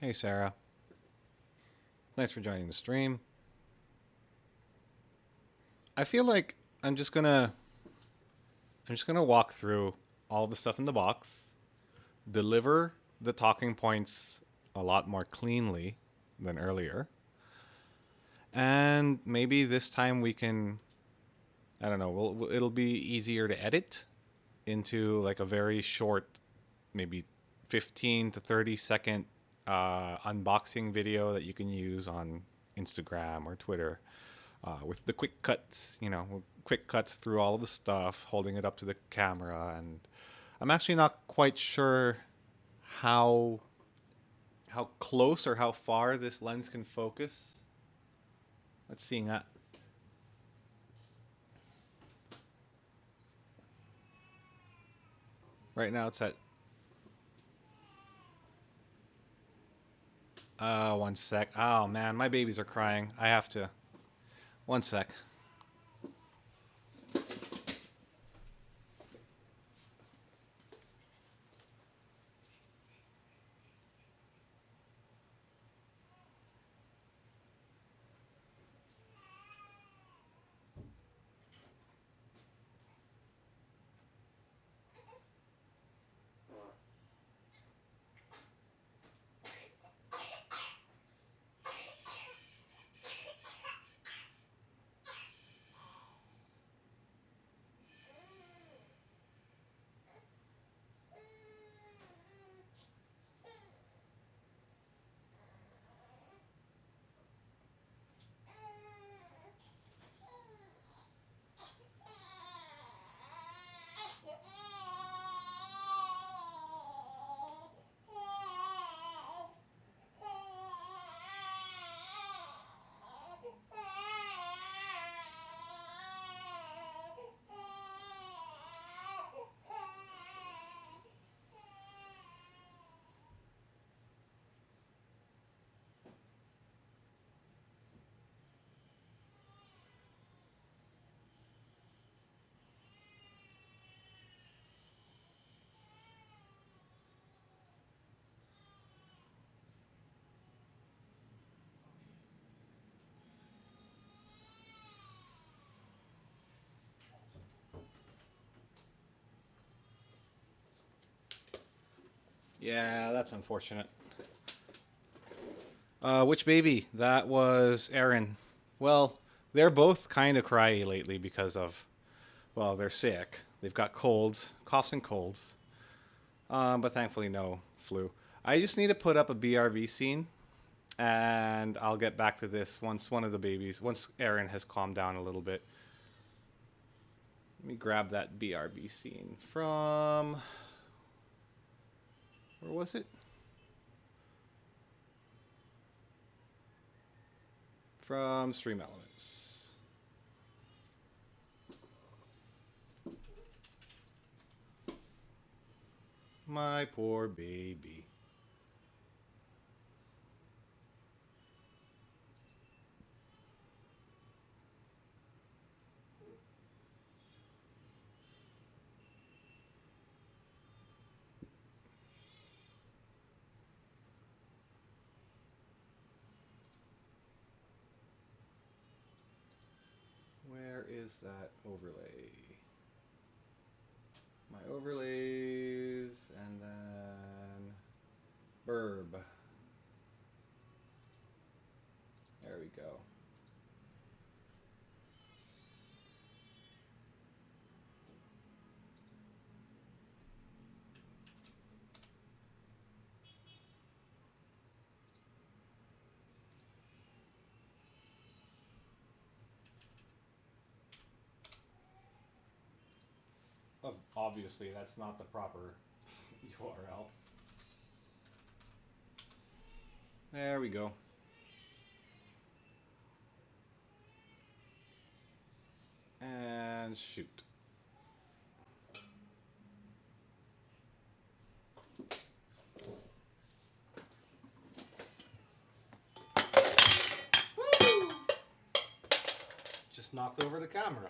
Hey Sarah, thanks for joining the stream. I feel like I'm just gonna I'm just gonna walk through all the stuff in the box, deliver the talking points a lot more cleanly than earlier, and maybe this time we can I don't know, it'll be easier to edit into like a very short, maybe 15 to 30-second unboxing video that you can use on Instagram or Twitter with the quick cuts, quick cuts through all of the stuff, holding it up to the camera. And I'm actually not quite sure how how close or how far this lens can focus. Let's see that. Right now it's at 1 sec. Oh man, my babies are crying. I have to 1 sec. Yeah, that's unfortunate. Which baby? That was Aaron. Well, they're both kind of cryy lately because of, well, they're sick. They've got colds, coughs and colds. But thankfully, no flu. I just need to put up a BRV scene, and I'll get back to this once Aaron has calmed down a little bit. Let me grab that BRB scene from, where was it? From Stream Elements. My poor baby. Where is that overlay? My overlays, and then Burb. There we go. Obviously, that's not the proper URL. There we go. And shoot. Woo! Just knocked over the camera.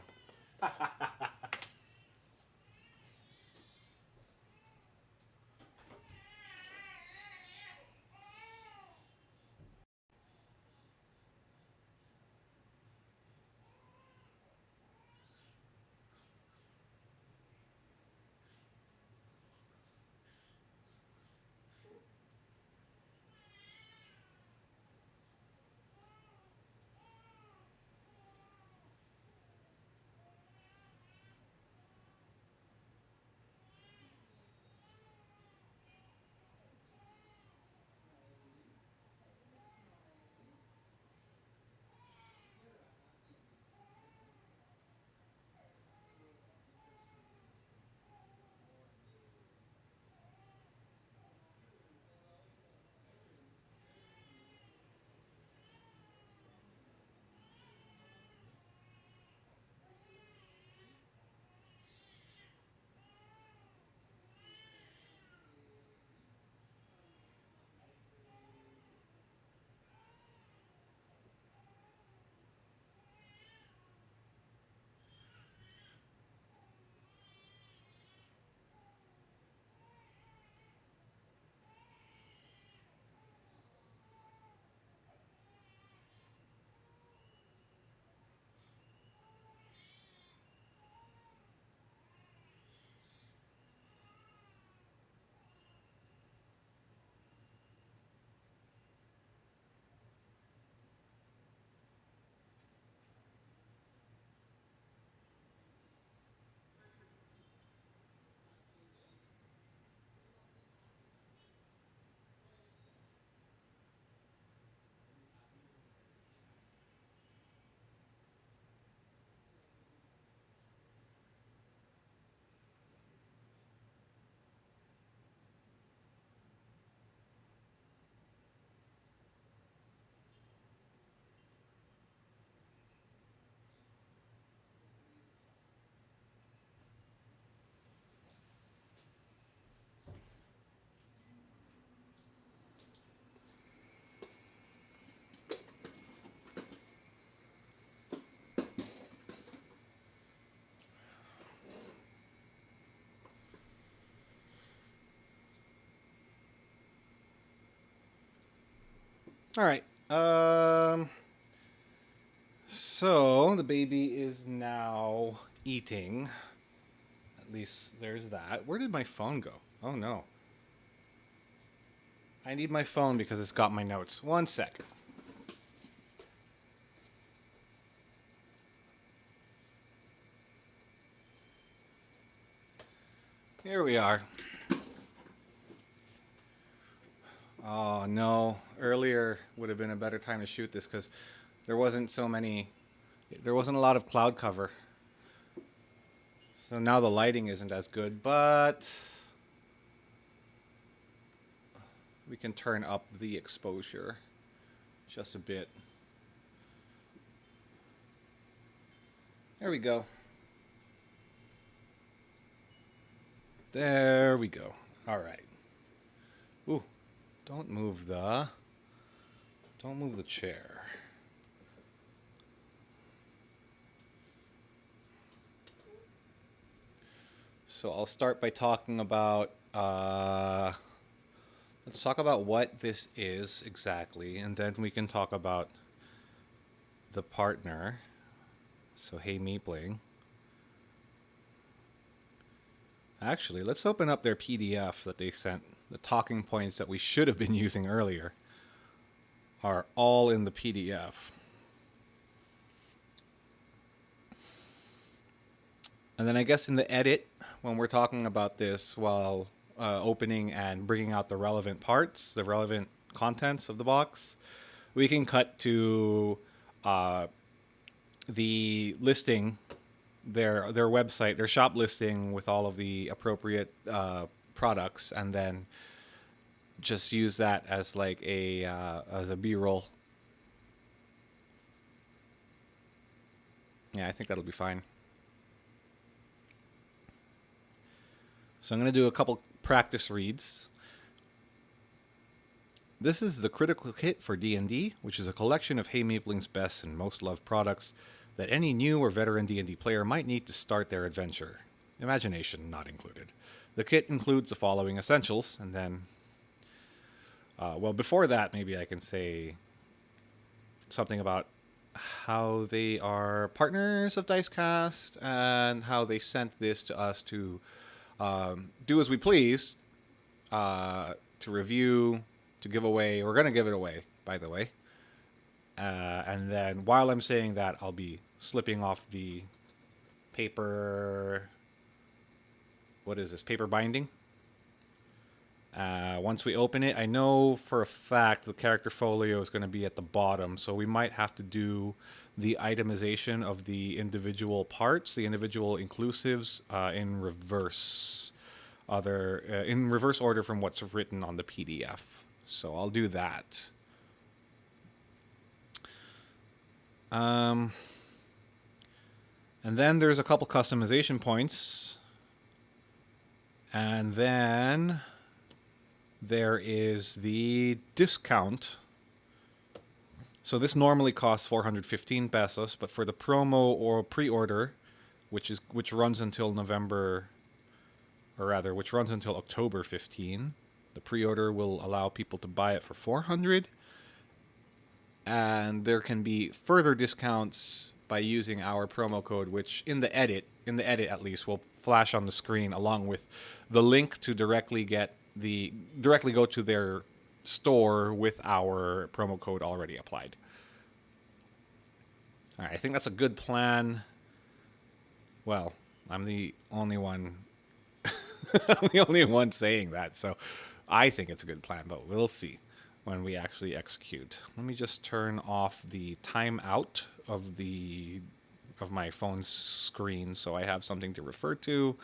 All right. So the baby is now eating. At least there's that. Where did my phone go? Oh no. I need my phone because it's got my notes. One sec. Here we are. Oh no. Earlier would have been a better time to shoot this because there wasn't so many. There wasn't a lot of cloud cover. So now the lighting isn't as good, but we can turn up the exposure just a bit. There we go. There we go. All right. Ooh, don't move the chair. So I'll start by talking about let's talk about what this is exactly, and then we can talk about the partner. So hey Meepling. Actually, let's open up their PDF that they sent. The talking points that we should have been using earlier are all in the PDF. And then I guess in the edit, when we're talking about this while opening and bringing out the relevant parts, the relevant contents of the box, we can cut to the listing, their website, their shop listing with all of the appropriate products, and then just use that as like a as a B-roll. Yeah, I think that'll be fine. So I'm going to do a couple practice reads. This is the critical kit for D&D, which is a collection of Hey Meepling's best and most loved products that any new or veteran D&D player might need to start their adventure. Imagination not included. The kit includes the following essentials, and then, well, before that, maybe I can say something about how they are partners of Dicecast and how they sent this to us to do as we please, to review, to give away. We're going to give it away, by the way. And then while I'm saying that, I'll be slipping off the paper. What is this? Paper binding. Once we open it, I know for a fact the character folio is going to be at the bottom, so we might have to do the itemization of the individual parts, the individual inclusives, in reverse, in reverse order from what's written on the PDF. So I'll do that. And then there's a couple customization points, and then there is the discount. So this normally costs 415 pesos, but for the promo or pre-order, which runs until November, or rather, which runs until October 15, the pre-order will allow people to buy it for 400, and there can be further discounts by using our promo code, which in the edit at least, will flash on the screen along with the link to directly go to their store with our promo code already applied. All right, I think that's a good plan. Well, I'm the only one I'm the only one saying that, so I think it's a good plan, but we'll see when we actually execute. Let me just turn off the timeout of my phone's screen so I have something to refer to,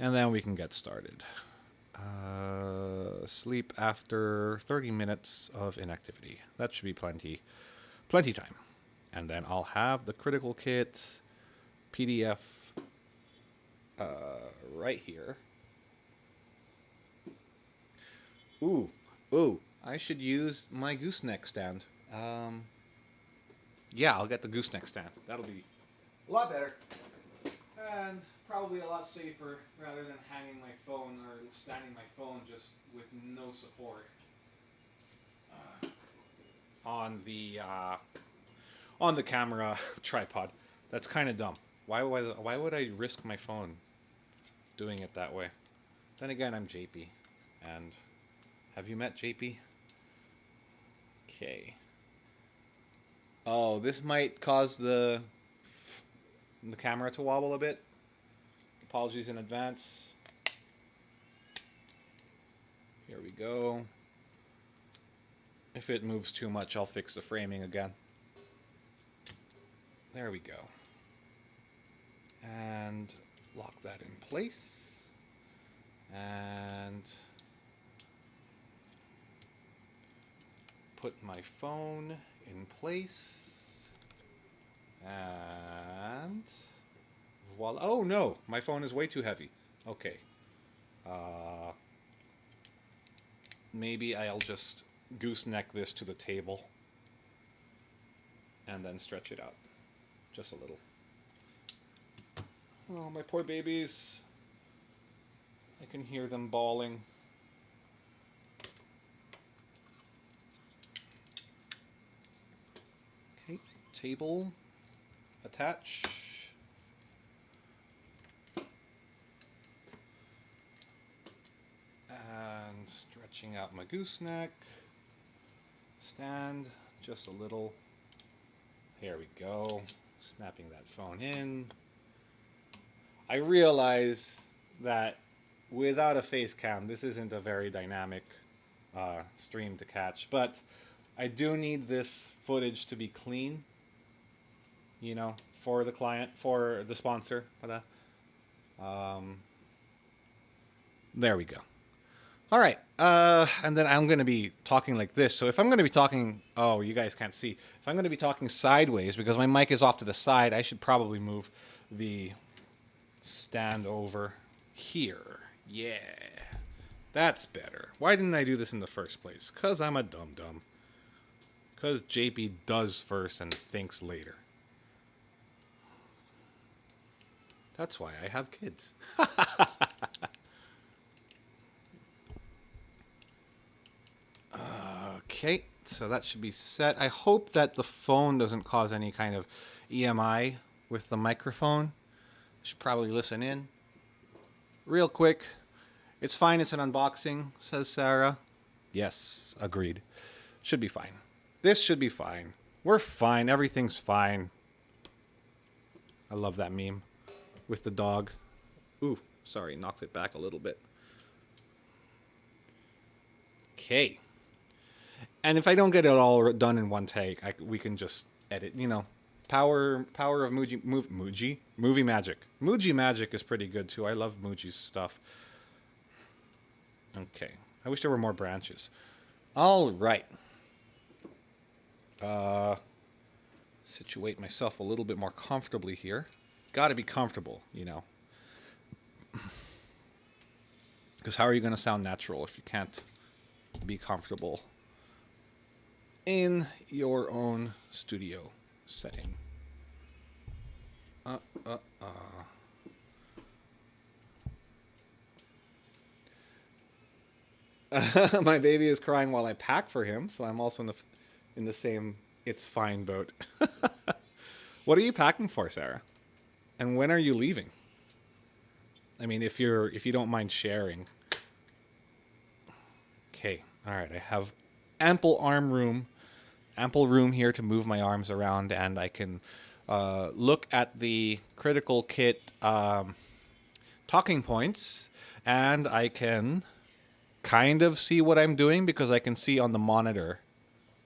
and then we can get started. Sleep after 30 minutes of inactivity. That should be plenty time. And then I'll have the critical kit PDF right here. Ooh, I should use my gooseneck stand. Yeah, I'll get the gooseneck stand. That'll be a lot better. And probably a lot safer rather than hanging my phone or standing my phone just with no support. on the camera tripod. That's kind of dumb. Why would I risk my phone doing it that way? Then again, I'm JP, and have you met JP? Okay. Oh, this might cause the camera to wobble a bit. Apologies in advance. Here we go. If it moves too much, I'll fix the framing again. There we go. And lock that in place. And put my phone in place. And voila. Oh no, my phone is way too heavy. Okay. Maybe I'll just gooseneck this to the table and then stretch it out just a little. Oh, my poor babies. I can hear them bawling. Okay, table, attach. And stretching out my gooseneck. Stand just a little. Here we go. Snapping that phone in. I realize that without a face cam, this isn't a very dynamic stream to catch, but I do need this footage to be clean, you know, for the client, for the sponsor. There we go. All right, and then I'm going to be talking like this. So if I'm going to be talking, oh, you guys can't see. If I'm going to be talking sideways because my mic is off to the side, I should probably move the stand over here. Yeah, that's better. Why didn't I do this in the first place? Because I'm a dum-dum. Because JP does first and thinks later. That's why I have kids. Okay, so that should be set. I hope that the phone doesn't cause any kind of EMI with the microphone. I should probably listen in. Real quick. It's fine, it's an unboxing, says Sarah. Yes, agreed. Should be fine. This should be fine. We're fine, everything's fine. I love that meme with the dog. Ooh, sorry, knocked it back a little bit. Okay. And if I don't get it all done in one take, we can just edit, you know. Power of movie magic. Muji magic is pretty good too. I love Muji's stuff. Okay. I wish there were more branches. All right. Situate myself a little bit more comfortably here. Got to be comfortable, you know. Because how are you going to sound natural if you can't be comfortable in your own studio setting? My baby is crying while I pack for him, so I'm also in the same it's fine boat. What are you packing for, Sarah? And when are you leaving? I mean, if you don't mind sharing. Okay, all right. I have ample room here to move my arms around, and I can look at the critical kit talking points, and I can kind of see what I'm doing because I can see on the monitor.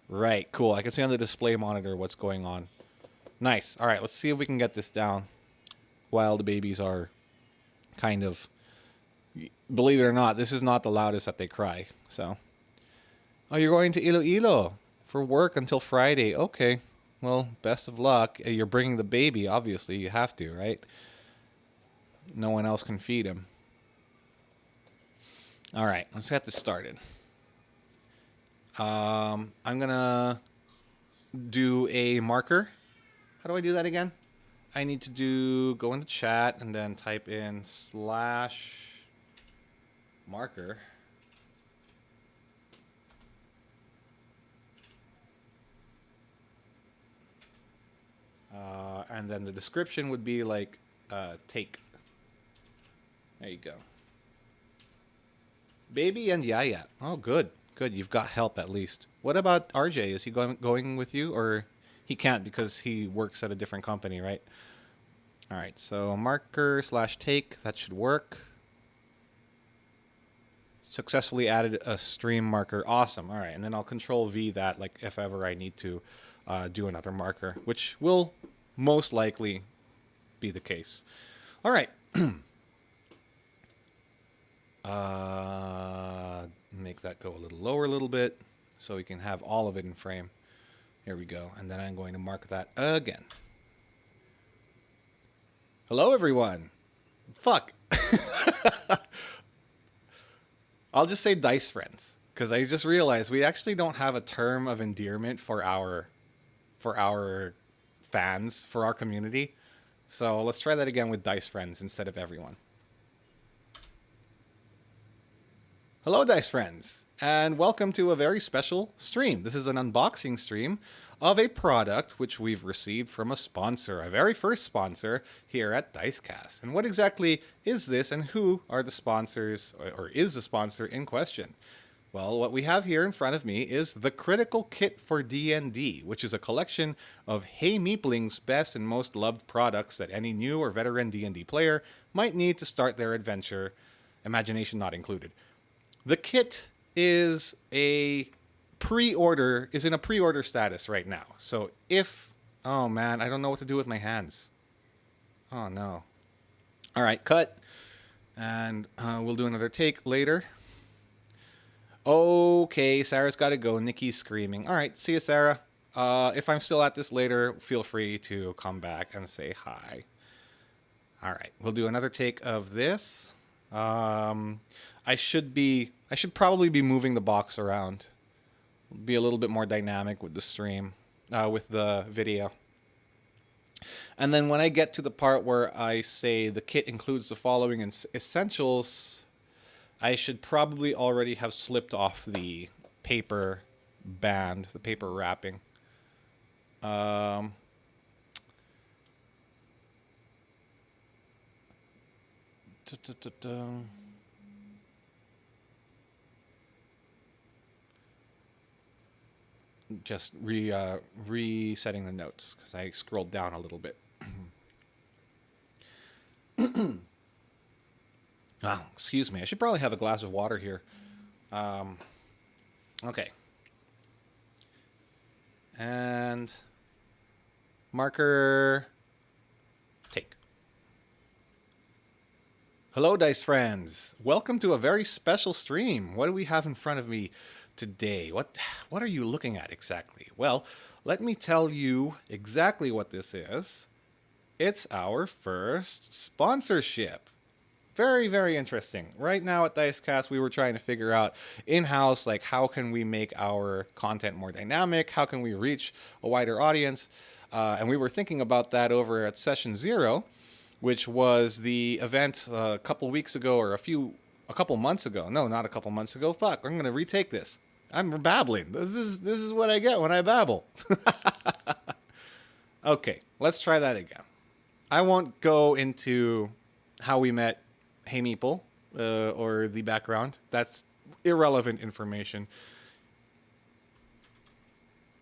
Right, cool. I can see on the display monitor what's going on. Nice. All right, let's see if we can get this down while the babies are kind of... Believe it or not, this is not the loudest that they cry. So, oh, you're going to Iloilo for work until Friday. Okay. Well, best of luck. You're bringing the baby, obviously. You have to, right? No one else can feed him. All right, let's get this started. I'm going to do a marker. How do I do that again? I need to go into chat and then type in /marker. and then the description would be like, take. There you go. Baby and Yaya. Oh, good. Good. You've got help at least. What about RJ? Is he going with you, or he can't because he works at a different company, right? All right. So marker/take. That should work. Successfully added a stream marker. Awesome. All right. And then I'll control V that, like, if ever I need to do another marker, which will most likely be the case. All right. Make that go a little lower a little bit so we can have all of it in frame. Here we go. And then I'm going to mark that again. Hello, everyone. Fuck. I'll just say Dice Friends, because I just realized we actually don't have a term of endearment for our fans, for our community. So let's try that again with Dice Friends instead of everyone. Hello, Dice Friends, and welcome to a very special stream. This is an unboxing stream of a product which we've received from a sponsor, a very first sponsor here at Dicecast. And what exactly is this, and who are the sponsors, or is the sponsor in question? Well, what we have here in front of me is the Critical Kit for D&D, which is a collection of Hey Meepling's best and most loved products that any new or veteran D&D player might need to start their adventure, imagination not included. The kit is in a pre-order status right now. So oh man, I don't know what to do with my hands. Oh no. All right, cut. And we'll do another take later. Okay, Sarah's got to go. Nikki's screaming. All right, see you, Sarah. If I'm still at this later, feel free to come back and say hi. All right, we'll do another take of this. I should probably be moving the box around. Be a little bit more dynamic with the stream, with the video. And then when I get to the part where I say the kit includes the following essentials, I should probably already have slipped off the paper band, the paper wrapping. Just resetting the notes because I scrolled down a little bit. Excuse me. I should probably have a glass of water here. Okay. And marker, take. Hello, Dice Friends. Welcome to a very special stream. What do we have in front of me today? What are you looking at exactly? Well, let me tell you exactly what this is. It's our first sponsorship. Very, very interesting. Right now at Dicecast, we were trying to figure out in-house, like, how can we make our content more dynamic? How can we reach a wider audience? And we were thinking about that over at Session 0, which was the event a couple weeks ago, or a couple months ago. No, not a couple months ago. Fuck, I'm going to retake this. I'm babbling. This is what I get when I babble. Okay, let's try that again. I won't go into how we met Hey Meeple or the background. That's irrelevant information.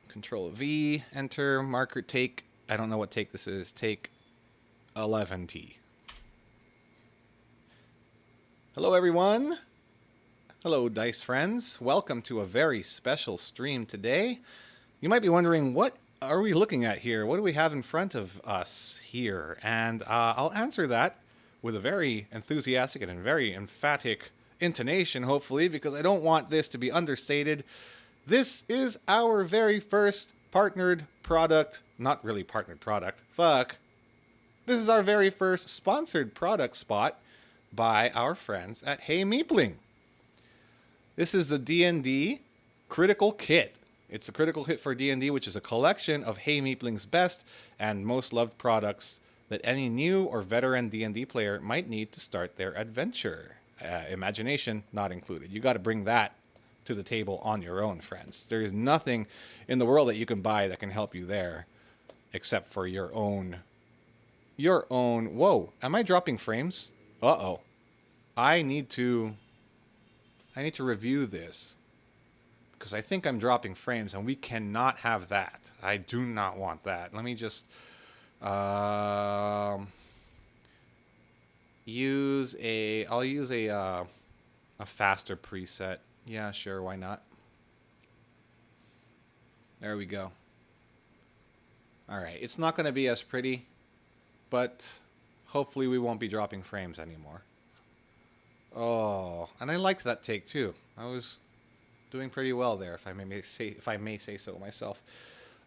Control V, enter, marker, take. I don't know what take this is. Take 11T. Hello, everyone. Hello, Dice Friends. Welcome to a very special stream today. You might be wondering, what are we looking at here? What do we have in front of us here? And I'll answer that with a very enthusiastic and very emphatic intonation, hopefully, because I don't want this to be understated. This is our very first partnered product. Not really partnered product. Fuck. This is our very first sponsored product spot by our friends at Hey Meepling. This is the D&D Critical Kit. It's a Critical Kit for D&D, which is a collection of Hey Meepling's best and most loved products that any new or veteran D&D player might need to start their adventure. Imagination not included. You got to bring that to the table on your own, friends. There is nothing in the world that you can buy that can help you there except for your own your own... Whoa, am I dropping frames? Uh-oh. I need to review this. Because I think I'm dropping frames, and we cannot have that. I do not want that. Let me just... use a... I'll use a faster preset. Yeah, sure, why not? There we go. Alright, it's not going to be as pretty, but hopefully we won't be dropping frames anymore. Oh, and I liked that take too. I was doing pretty well there, if I may say so myself.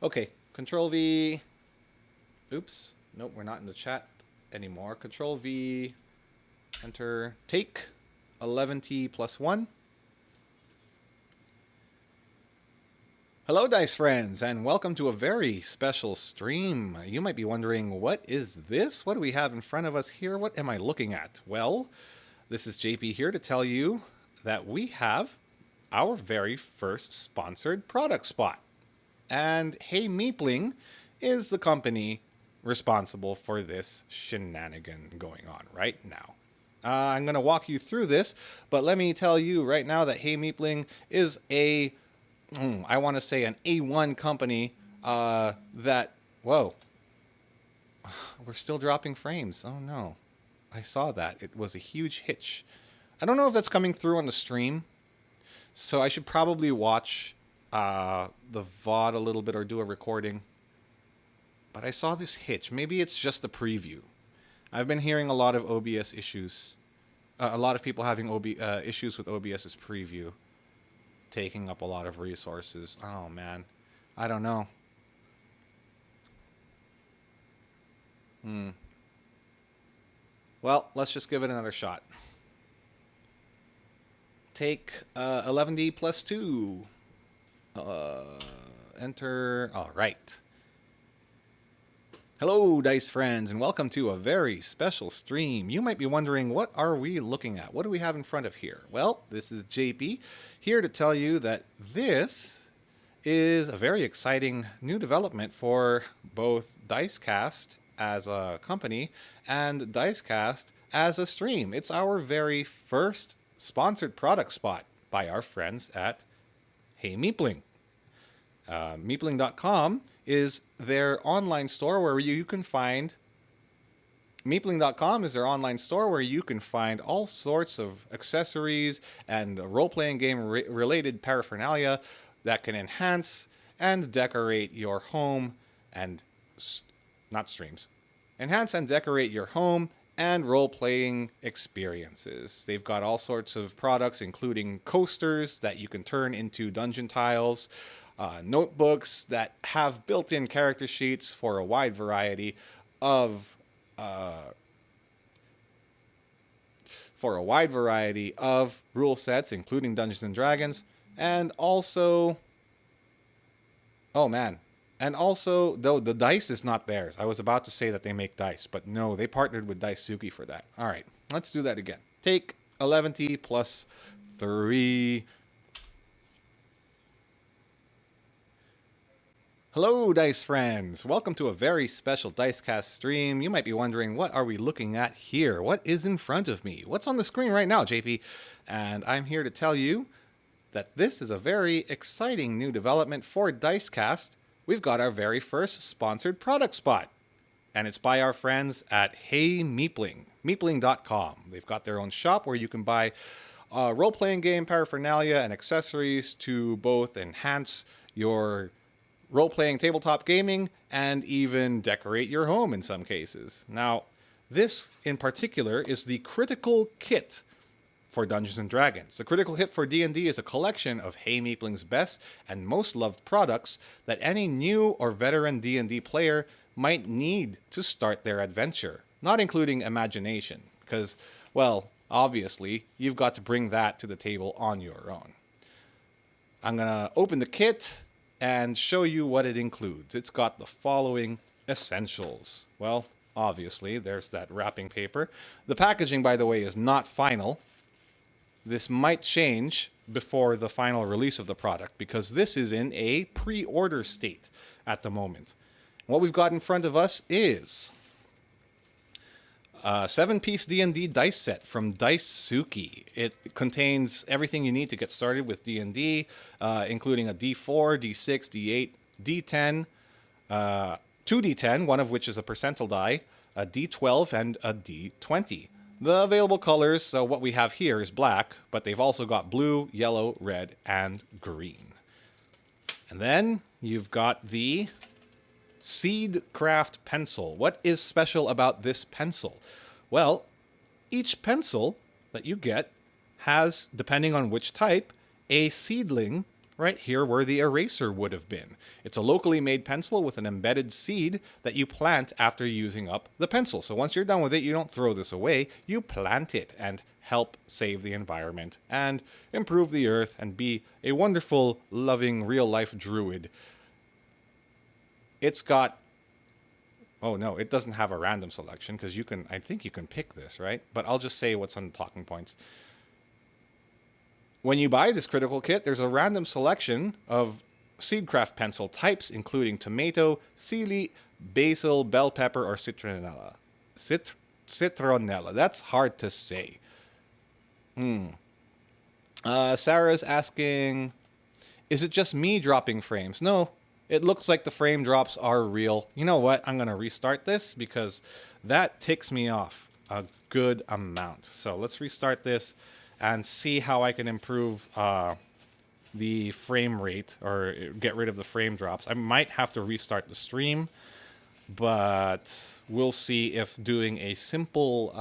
Okay, Control V. Oops. Nope, we're not in the chat anymore. Control V. Enter. Take 11T plus 1. Hello, Dice friends, and welcome to a very special stream. You might be wondering, what is this? What do we have in front of us here? What am I looking at? Well, this is JP here to tell you that we have our very first sponsored product spot. And Hey Meepling is the company responsible for this shenanigan going on right now. I'm going to walk you through this, but let me tell you right now that Hey Meepling is I want to say an A1 company that... Whoa. We're still dropping frames. Oh, no. I saw that. It was a huge hitch. I don't know if that's coming through on the stream, so I should probably watch the VOD a little bit or do a recording. But I saw this hitch. Maybe it's just a preview. I've been hearing a lot of OBS issues. A lot of people having issues with OBS's preview. Taking up a lot of resources. Oh, man. I don't know. Well, let's just give it another shot. Take 11D plus 2. Enter. All right. Hello, Dice friends, and welcome to a very special stream. You might be wondering, what are we looking at? What do we have in front of here? Well, this is JP, here to tell you that this is a very exciting new development for both Dicecast as a company and Dicecast as a stream. It's our very first sponsored product spot by our friends at Hey Meepling. Meepling.com is their online store where you can find... Meepling.com is their online store where you can find all sorts of accessories and role-playing game related paraphernalia that can enhance and decorate your home and... not streams. Enhance and decorate your home and role-playing experiences. They've got all sorts of products, including coasters that you can turn into dungeon tiles, notebooks that have built-in character sheets for a wide variety of rule sets, including Dungeons and Dragons, and also... Oh man. And also, though, the dice is not theirs. I was about to say that they make dice, but no, they partnered with Daisuki for that. All right, let's do that again. Take 11T plus 3. Hello, Dice friends. Welcome to a very special Dicecast stream. You might be wondering, what are we looking at here? What is in front of me? What's on the screen right now, JP? And I'm here to tell you that this is a very exciting new development for Dicecast. We've got our very first sponsored product spot. And it's by our friends at Hey Meepling, Meepling.com. They've got their own shop where you can buy role-playing game paraphernalia and accessories to both enhance your role-playing tabletop gaming and even decorate your home in some cases. Now, this in particular is the Critical Kit for Dungeons and Dragons. The Critical Hit for D&D is a collection of Hey Meepling's best and most loved products that any new or veteran D&D player might need to start their adventure, not including imagination, because, well, obviously, you've got to bring that to the table on your own. I'm going to open the kit and show you what it includes. It's got the following essentials. Well, obviously, there's that wrapping paper. The packaging, by the way, is not final. This might change before the final release of the product because this is in a pre-order state at the moment. What we've got in front of us is 7-piece D&D dice set from Daisuki. It contains everything you need to get started with D&D, including a D4, D6, D8, D10, 2D10, one of which is a percentile die, a D12, and a D20. The available colors, so what we have here is black, but they've also got blue, yellow, red, and green. And then you've got the Seedcraft pencil. What is special about this pencil? Well, each pencil that you get has, depending on which type, a seedling right here where the eraser would have been. It's a locally made pencil with an embedded seed that you plant after using up the pencil. So once you're done with it, you don't throw this away, you plant it and help save the environment and improve the earth and be a wonderful, loving, real-life druid. It's got... Oh no, it doesn't have a random selection because you can... I think you can pick this, right? But I'll just say what's on the talking points. When you buy this critical kit, there's a random selection of Seedcraft pencil types, including tomato, sealy, basil, bell pepper, or citronella. Citronella. That's hard to say. Sarah's asking, is it just me dropping frames? No, it looks like the frame drops are real. You know what? I'm going to restart this because that ticks me off a good amount. So let's restart this and see how I can improve the frame rate or get rid of the frame drops. I might have to restart the stream, but we'll see if doing a simple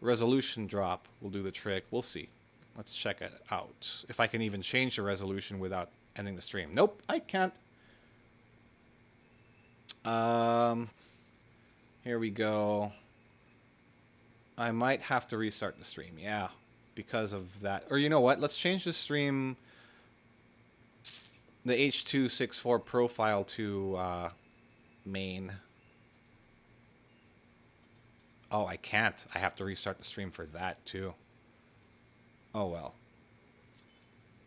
resolution drop will do the trick. We'll see. Let's check it out. If I can even change the resolution without ending the stream. Nope, I can't. Here we go. I might have to restart the stream, yeah, because of that. Or you know what? Let's change the stream, the H.264 profile to main. Oh, I can't. I have to restart the stream for that, too. Oh, well.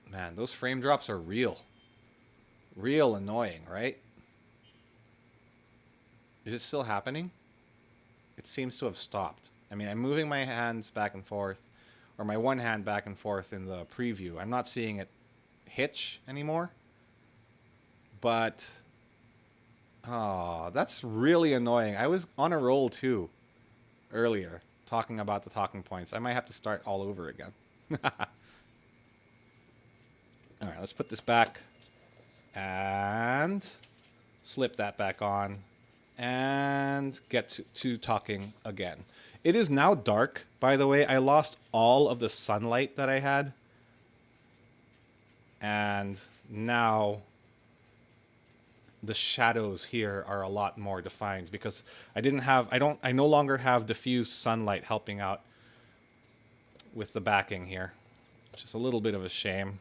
Man, those frame drops are real. Real annoying, right? Is it still happening? It seems to have stopped. I mean, I'm moving my hands back and forth, or my one hand back and forth in the preview. I'm not seeing it hitch anymore. But, oh, that's really annoying. I was on a roll, too, earlier, talking about the talking points. I might have to start all over again. All right, let's put this back and slip that back on and get to talking again. It is now dark, by the way. I lost all of the sunlight that I had. And now the shadows here are a lot more defined because I no longer have diffuse sunlight helping out with the backing here. Just a little bit of a shame.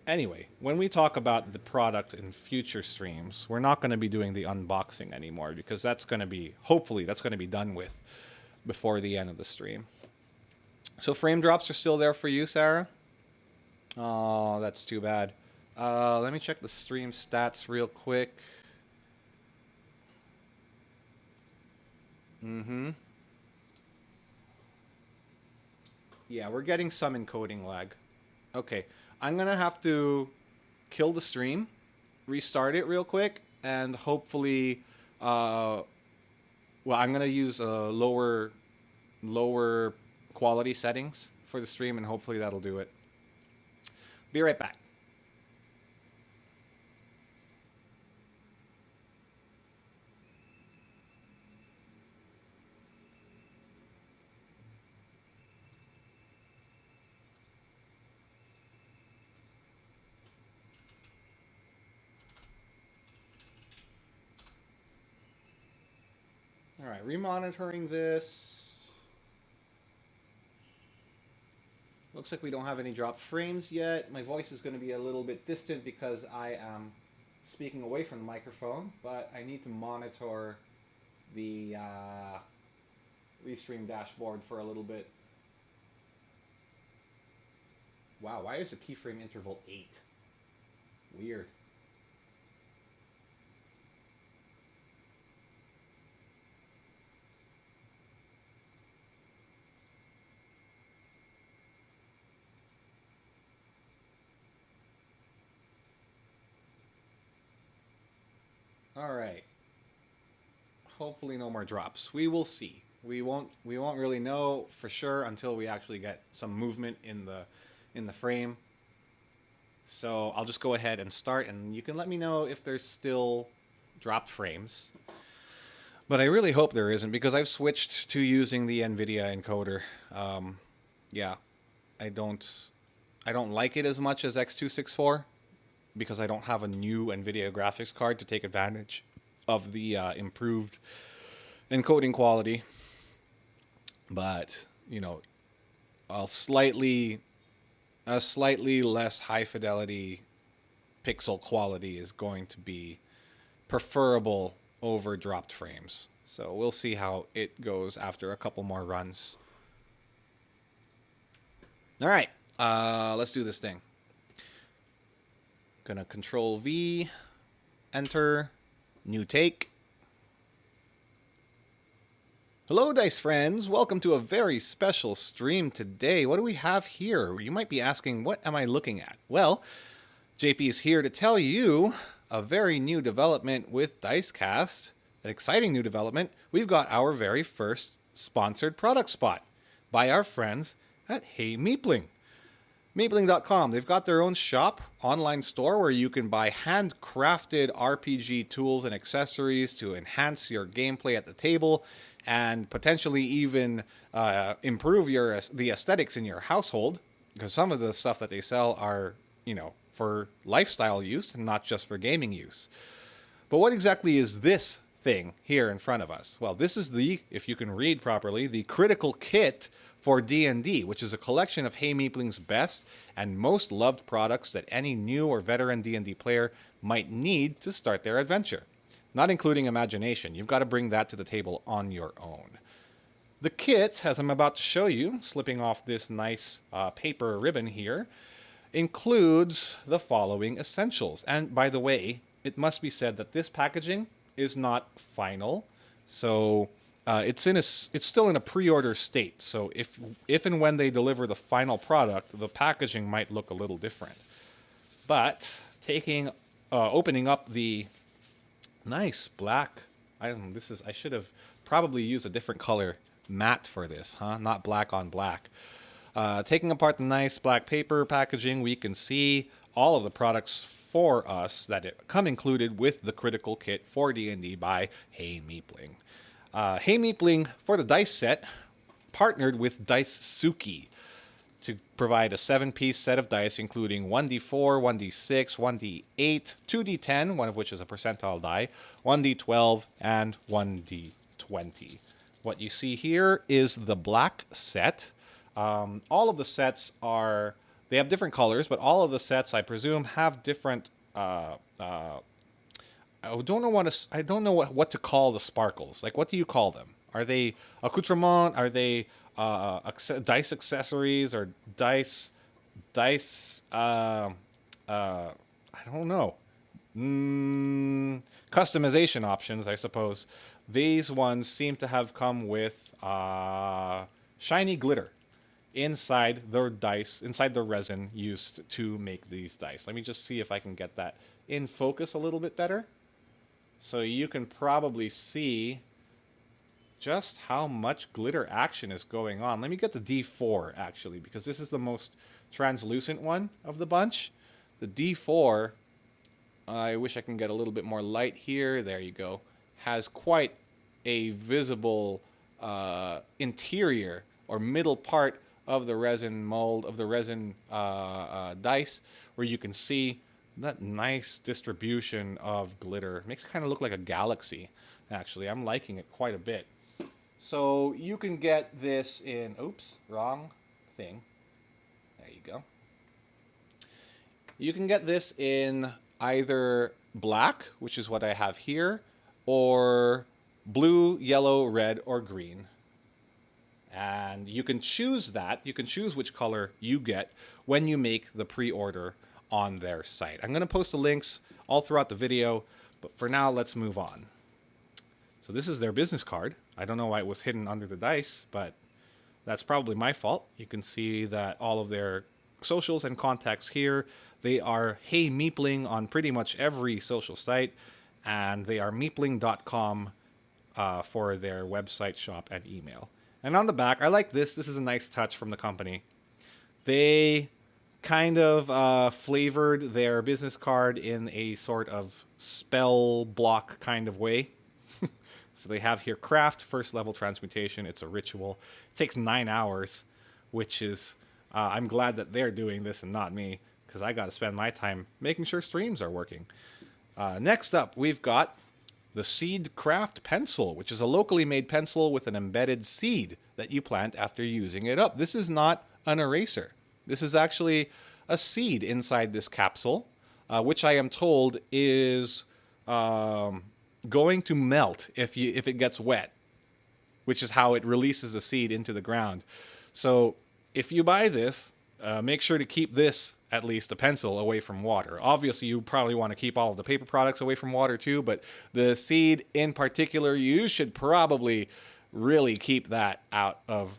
Anyway, when we talk about the product in future streams, we're not going to be doing the unboxing anymore because that's going to be, hopefully, that's going to be done with before the end of the stream. So frame drops are still there for you, Sarah? Oh, that's too bad. Let me check the stream stats real quick. Yeah, we're getting some encoding lag. Okay, I'm going to have to kill the stream, restart it real quick, and hopefully, well, I'm going to use lower quality settings for the stream, and hopefully that'll do it. Be right back. All right, remonitoring this. Looks like we don't have any drop frames yet. My voice is going to be a little bit distant because I am speaking away from the microphone, but I need to monitor the Restream dashboard for a little bit. Wow, why is the keyframe interval 8? Weird. All right. Hopefully no more drops. We will see. We won't really know for sure until we actually get some movement in the frame. So I'll just go ahead and start, and you can let me know if there's still dropped frames. But I really hope there isn't, because I've switched to using the NVIDIA encoder. Yeah, I don't I don't like it as much as X264 because I don't have a new NVIDIA graphics card to take advantage of the improved encoding quality. But a slightly a slightly less high fidelity pixel quality is going to be preferable over dropped frames. So we'll see how it goes after a couple more runs. All right, let's do this thing. Gonna Control V, enter, new take. Hello, Dice friends. Welcome to a very special stream today. What do we have here? You might be asking, what am I looking at? Well, JP is here to tell you a very new development with Dicecast. An exciting new development. We've got our very first sponsored product spot by our friends at Hey Meepling. Meepling.com. They've got their own shop, online store where you can buy handcrafted RPG tools and accessories to enhance your gameplay at the table and potentially even improve the aesthetics in your household, because some of the stuff that they sell are, for lifestyle use and not just for gaming use. But what exactly is this thing here in front of us? Well, this is if you can read properly, the critical kit for D&D, which is a collection of Hey Meepling's best and most loved products that any new or veteran D&D player might need to start their adventure. Not including imagination. You've got to bring that to the table on your own. The kit, as I'm about to show you, slipping off this nice paper ribbon here, includes the following essentials. And by the way, it must be said that this packaging is not final. So it's still in a pre-order state. So if and when they deliver the final product, the packaging might look a little different. But opening up the nice black. I should have probably used a different color matte for this, huh? Not black on black. Taking apart the nice black paper packaging, we can see all of the products for us that come included with the critical kit for D&D by Hey Meepling. Hey Meepling, for the dice set, partnered with Dicesuki to provide a 7-piece set of dice, including 1d4, 1d6, 1d8, 2d10, one of which is a percentile die, 1d12, and 1d20. What you see here is the black set. All of the sets they have different colors, but all of the sets, I presume, have different. I don't know what to call the sparkles. Like, what do you call them? Are they accoutrement? Are they dice accessories or dice? I don't know. Customization options, I suppose. These ones seem to have come with shiny glitter inside the resin used to make these dice. Let me just see if I can get that in focus a little bit better. So you can probably see just how much glitter action is going on. Let me get the D4, actually, because this is the most translucent one of the bunch. The D4, I wish I can get a little bit more light here. There you go. Has quite a visible interior or middle part of the resin mold, of the resin dice, where you can see that nice distribution of glitter. Makes it kind of look like a galaxy, actually. I'm liking it quite a bit. So you can get this in, oops, wrong thing. There you go. You can get this in either black, which is what I have here, or blue, yellow, red, or green. And you can choose that. You can choose which color you get when you make the pre-order on their site. I'm going to post the links all throughout the video, but for now, let's move on. So this is their business card. I don't know why it was hidden under the dice, but that's probably my fault. You can see that all of their socials and contacts here. They are Hey Meepling on pretty much every social site. and they are meepling.com for their website, shop, and email. And on the back, I like this. This is a nice touch from the company. They kind of flavored their business card in a sort of spell block kind of way. So they have here craft, first level transmutation. It's a ritual. It takes 9 hours, which is, I'm glad that they're doing this and not me, because I got to spend my time making sure streams are working. Next up, we've got the Seed Craft Pencil, which is a locally made pencil with an embedded seed that you plant after using it up. This is not an eraser. This is actually a seed inside this capsule, which I am told is going to melt if it gets wet, which is how it releases the seed into the ground. So if you buy this, make sure to keep this, at least the pencil, away from water. Obviously, you probably want to keep all of the paper products away from water too, but the seed in particular, you should probably really keep that out of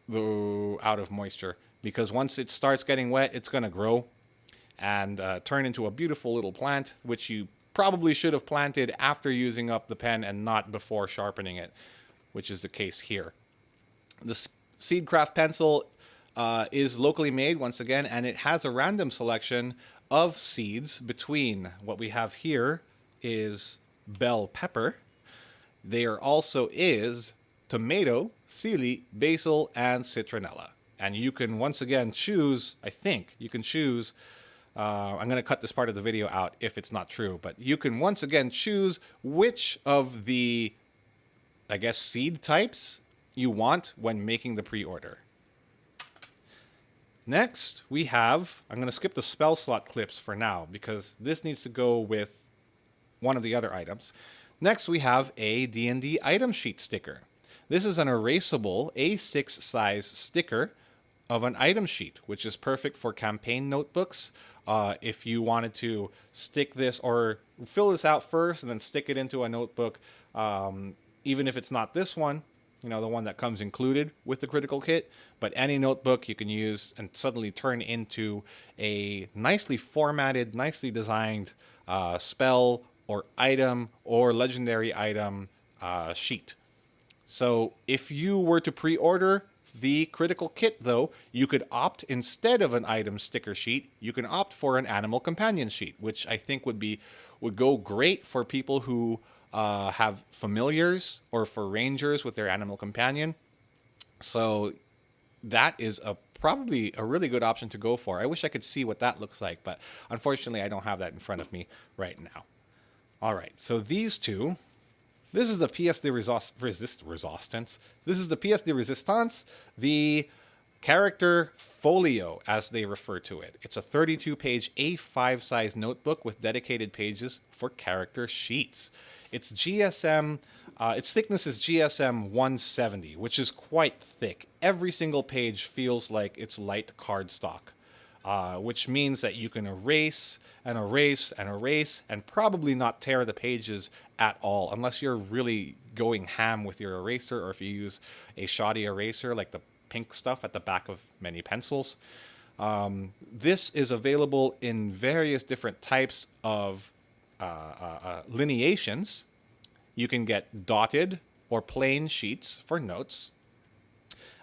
moisture, because once it starts getting wet, it's going to grow and turn into a beautiful little plant, which you probably should have planted after using up the pen and not before sharpening it, which is the case here. The Seedcraft pencil is locally made once again, and it has a random selection of seeds between what we have here is bell pepper. There also is tomato, celery, basil, and citronella. And you can once again choose, I think, you can choose, I'm going to cut this part of the video out if it's not true, but you can once again choose which of the, I guess, seed types you want when making the pre-order. Next, we have, I'm going to skip the spell slot clips for now because this needs to go with one of the other items. Next, we have a D&D item sheet sticker. This is an erasable A6 size sticker of an item sheet, which is perfect for campaign notebooks. If you wanted to stick this or fill this out first and then stick it into a notebook, even if it's not this one, you know, the one that comes included with the critical kit, but any notebook you can use and suddenly turn into a nicely formatted, nicely designed spell or item or legendary item sheet. So if you were to pre-order the critical kit, though, you could opt, instead of an item sticker sheet, you can opt for an animal companion sheet, which I think would go great for people who have familiars or for rangers with their animal companion. So that is probably a really good option to go for. I wish I could see what that looks like, but unfortunately I don't have that in front of me right now. All right, so these two. This is the pièce de resistance. This is the pièce de resistance, the character folio, as they refer to it. It's a 32-page A5 size notebook with dedicated pages for character sheets. Its GSM, its thickness is GSM 170, which is quite thick. Every single page feels like it's light cardstock, which means that you can erase and erase and erase and probably not tear the pages at all, unless you're really going ham with your eraser, or if you use a shoddy eraser like the pink stuff at the back of many pencils. This is available in various different types of lineations. You can get dotted or plain sheets for notes.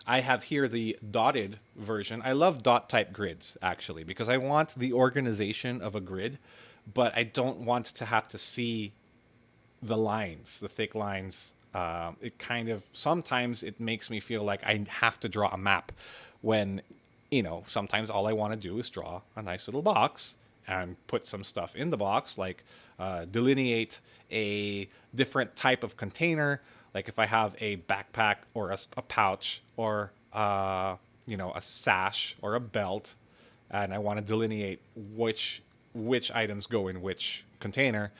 I have here the dotted version. I love dot type grids, actually, because I want the organization of a grid, but I don't want to have to see the lines, the thick lines. It kind of, sometimes it makes me feel like I have to draw a map when, you know, sometimes all I want to do is draw a nice little box and put some stuff in the box, like delineate a different type of container. Like if I have a backpack or a pouch or, you know, a sash or a belt, and I want to delineate which items go in which container,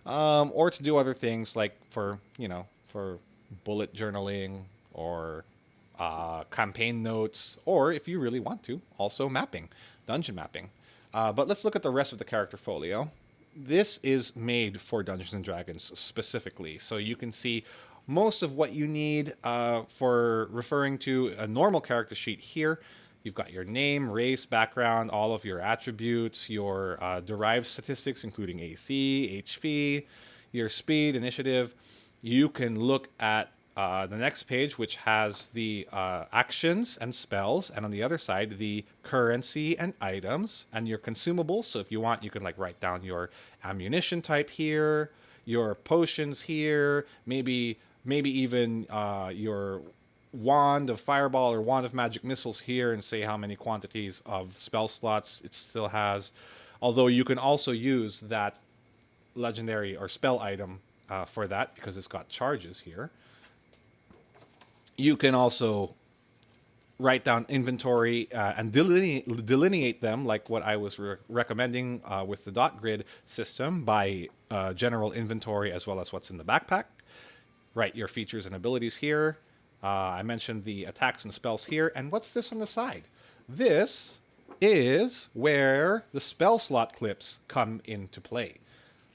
or to do other things like for, you know, for bullet journaling or campaign notes, or if you really want to, also mapping, dungeon mapping. But let's look at the rest of the character folio. This is made for Dungeons and Dragons specifically, so you can see most of what you need for referring to a normal character sheet here. You've got your name, race, background, all of your attributes, your derived statistics, including AC, HP. your speed, initiative, you can look at the next page, which has the actions and spells, and on the other side, the currency and items and your consumables. So if you want, you can like write down your ammunition type here, your potions here, maybe even your wand of fireball or wand of magic missiles here, and say how many quantities of spell slots it still has. Although you can also use that legendary or spell item for that because it's got charges here. You can also write down inventory and delineate them like what I was recommending with the dot grid system by general inventory as well as what's in the backpack. Write your features and abilities here. I mentioned the attacks and spells here. And what's this on the side? This is where the spell slot clips come into play.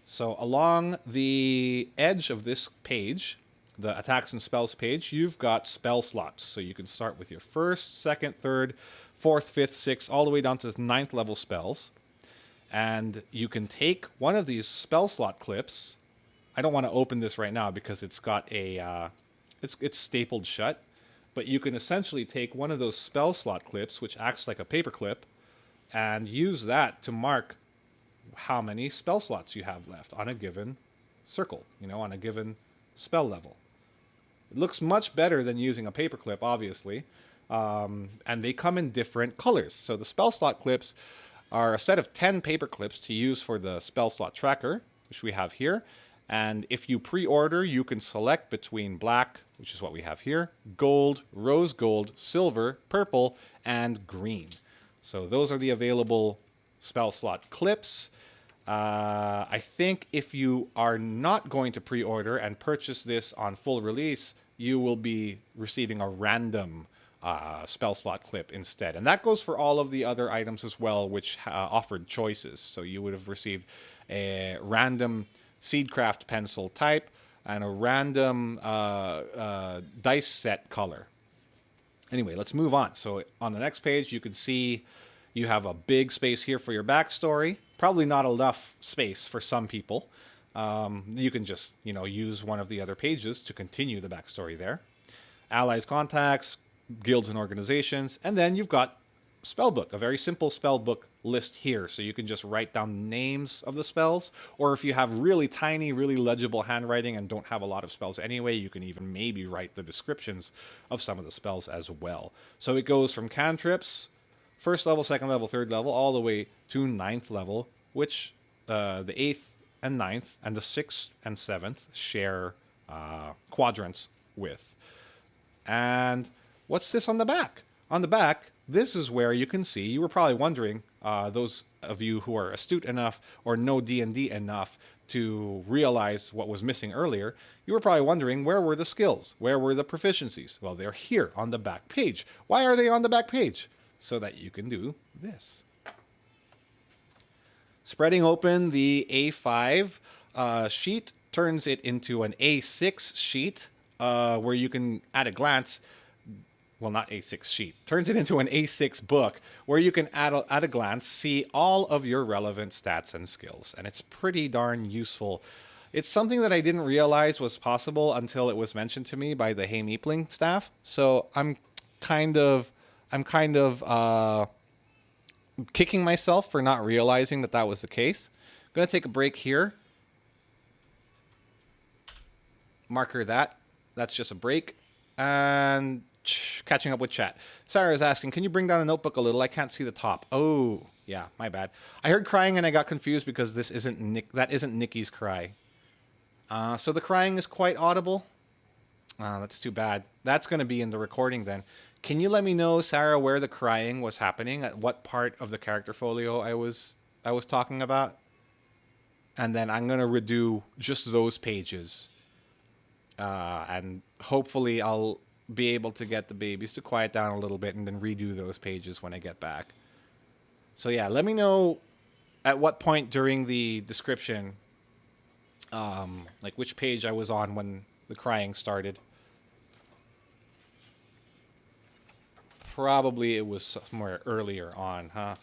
So along the edge of this page, the attacks and spells page, you've got spell slots. So you can start with your first, second, third, fourth, fifth, sixth, all the way down to the 9th level spells. And you can take one of these spell slot clips. I don't want to open this right now because it's got a, it's stapled shut. But you can essentially take one of those spell slot clips, which acts like a paper clip, and use that to mark how many spell slots you have left on a given circle, on a given spell level. It looks much better than using a paperclip, obviously. And they come in different colors. So the spell slot clips are a set of 10 paper clips to use for the spell slot tracker, which we have here. And if you pre-order, you can select between black, which is what we have here, gold, rose gold, silver, purple, and green. So those are the available spell slot clips. I think if you are not going to pre-order and purchase this on full release, you will be receiving a random spell slot clip instead. And that goes for all of the other items as well, which offered choices. So you would have received a random Seedcraft pencil type and a random dice set color. Anyway, let's move on. So on the next page, you can see you have a big space here for your backstory. Probably not enough space for some people. You can just, use one of the other pages to continue the backstory there. Allies, contacts, guilds and organizations. And then you've got spellbook, a very simple spellbook list here. So you can just write down names of the spells. Or if you have really tiny, really legible handwriting and don't have a lot of spells anyway, you can even maybe write the descriptions of some of the spells as well. So it goes from cantrips, first level, second level, third level, all the way to 9th level, which the 8th and 9th and the 6th and 7th share quadrants with. And what's this on the back? On the back, this is where you can see, you were probably wondering, those of you who are astute enough or know D&D enough to realize what was missing earlier, you were probably wondering, where were the skills? Where were the proficiencies? Well, they're here on the back page. Why are they on the back page? So that you can do this. Spreading open the A5 sheet turns it into an A6 sheet where you can, at a glance, well, not A6 sheet, turns it into an A6 book where you can, at a glance, see all of your relevant stats and skills. And it's pretty darn useful. It's something that I didn't realize was possible until it was mentioned to me by the Hey Meepling staff. So I'm kind of kicking myself for not realizing that was the case. I'm going to take a break here. Marker that. That's just a break. And catching up with chat. Sarah is asking, can you bring down a notebook a little? I can't see the top. Oh, yeah, my bad. I heard crying and I got confused because that isn't Nikki's cry. So the crying is quite audible. That's too bad. That's going to be in the recording then. Can you let me know, Sarah, where the crying was happening? At what part of the character folio I was talking about? And then I'm going to redo just those pages. And hopefully I'll be able to get the babies to quiet down a little bit and then redo those pages when I get back. So yeah, let me know at what point during the description, like which page I was on when the crying started. Probably it was somewhere earlier on, huh?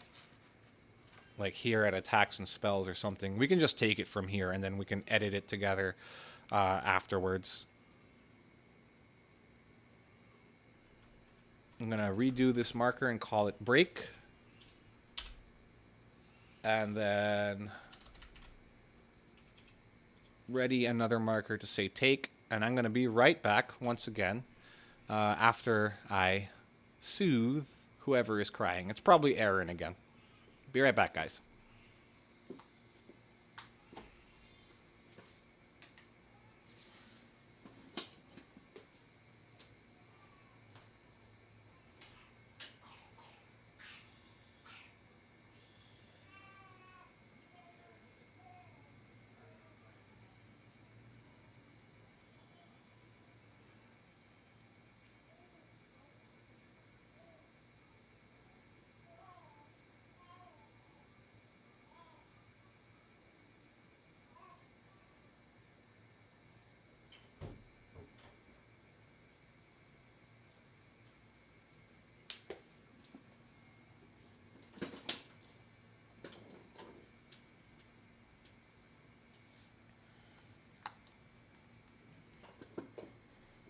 like here at attacks and spells or something, we can just take it from here and then we can edit it together afterwards. I'm going to redo this marker and call it break. And then ready another marker to say take. And I'm going to be right back once again after I soothe whoever is crying. It's probably Aaron again. Be right back, guys.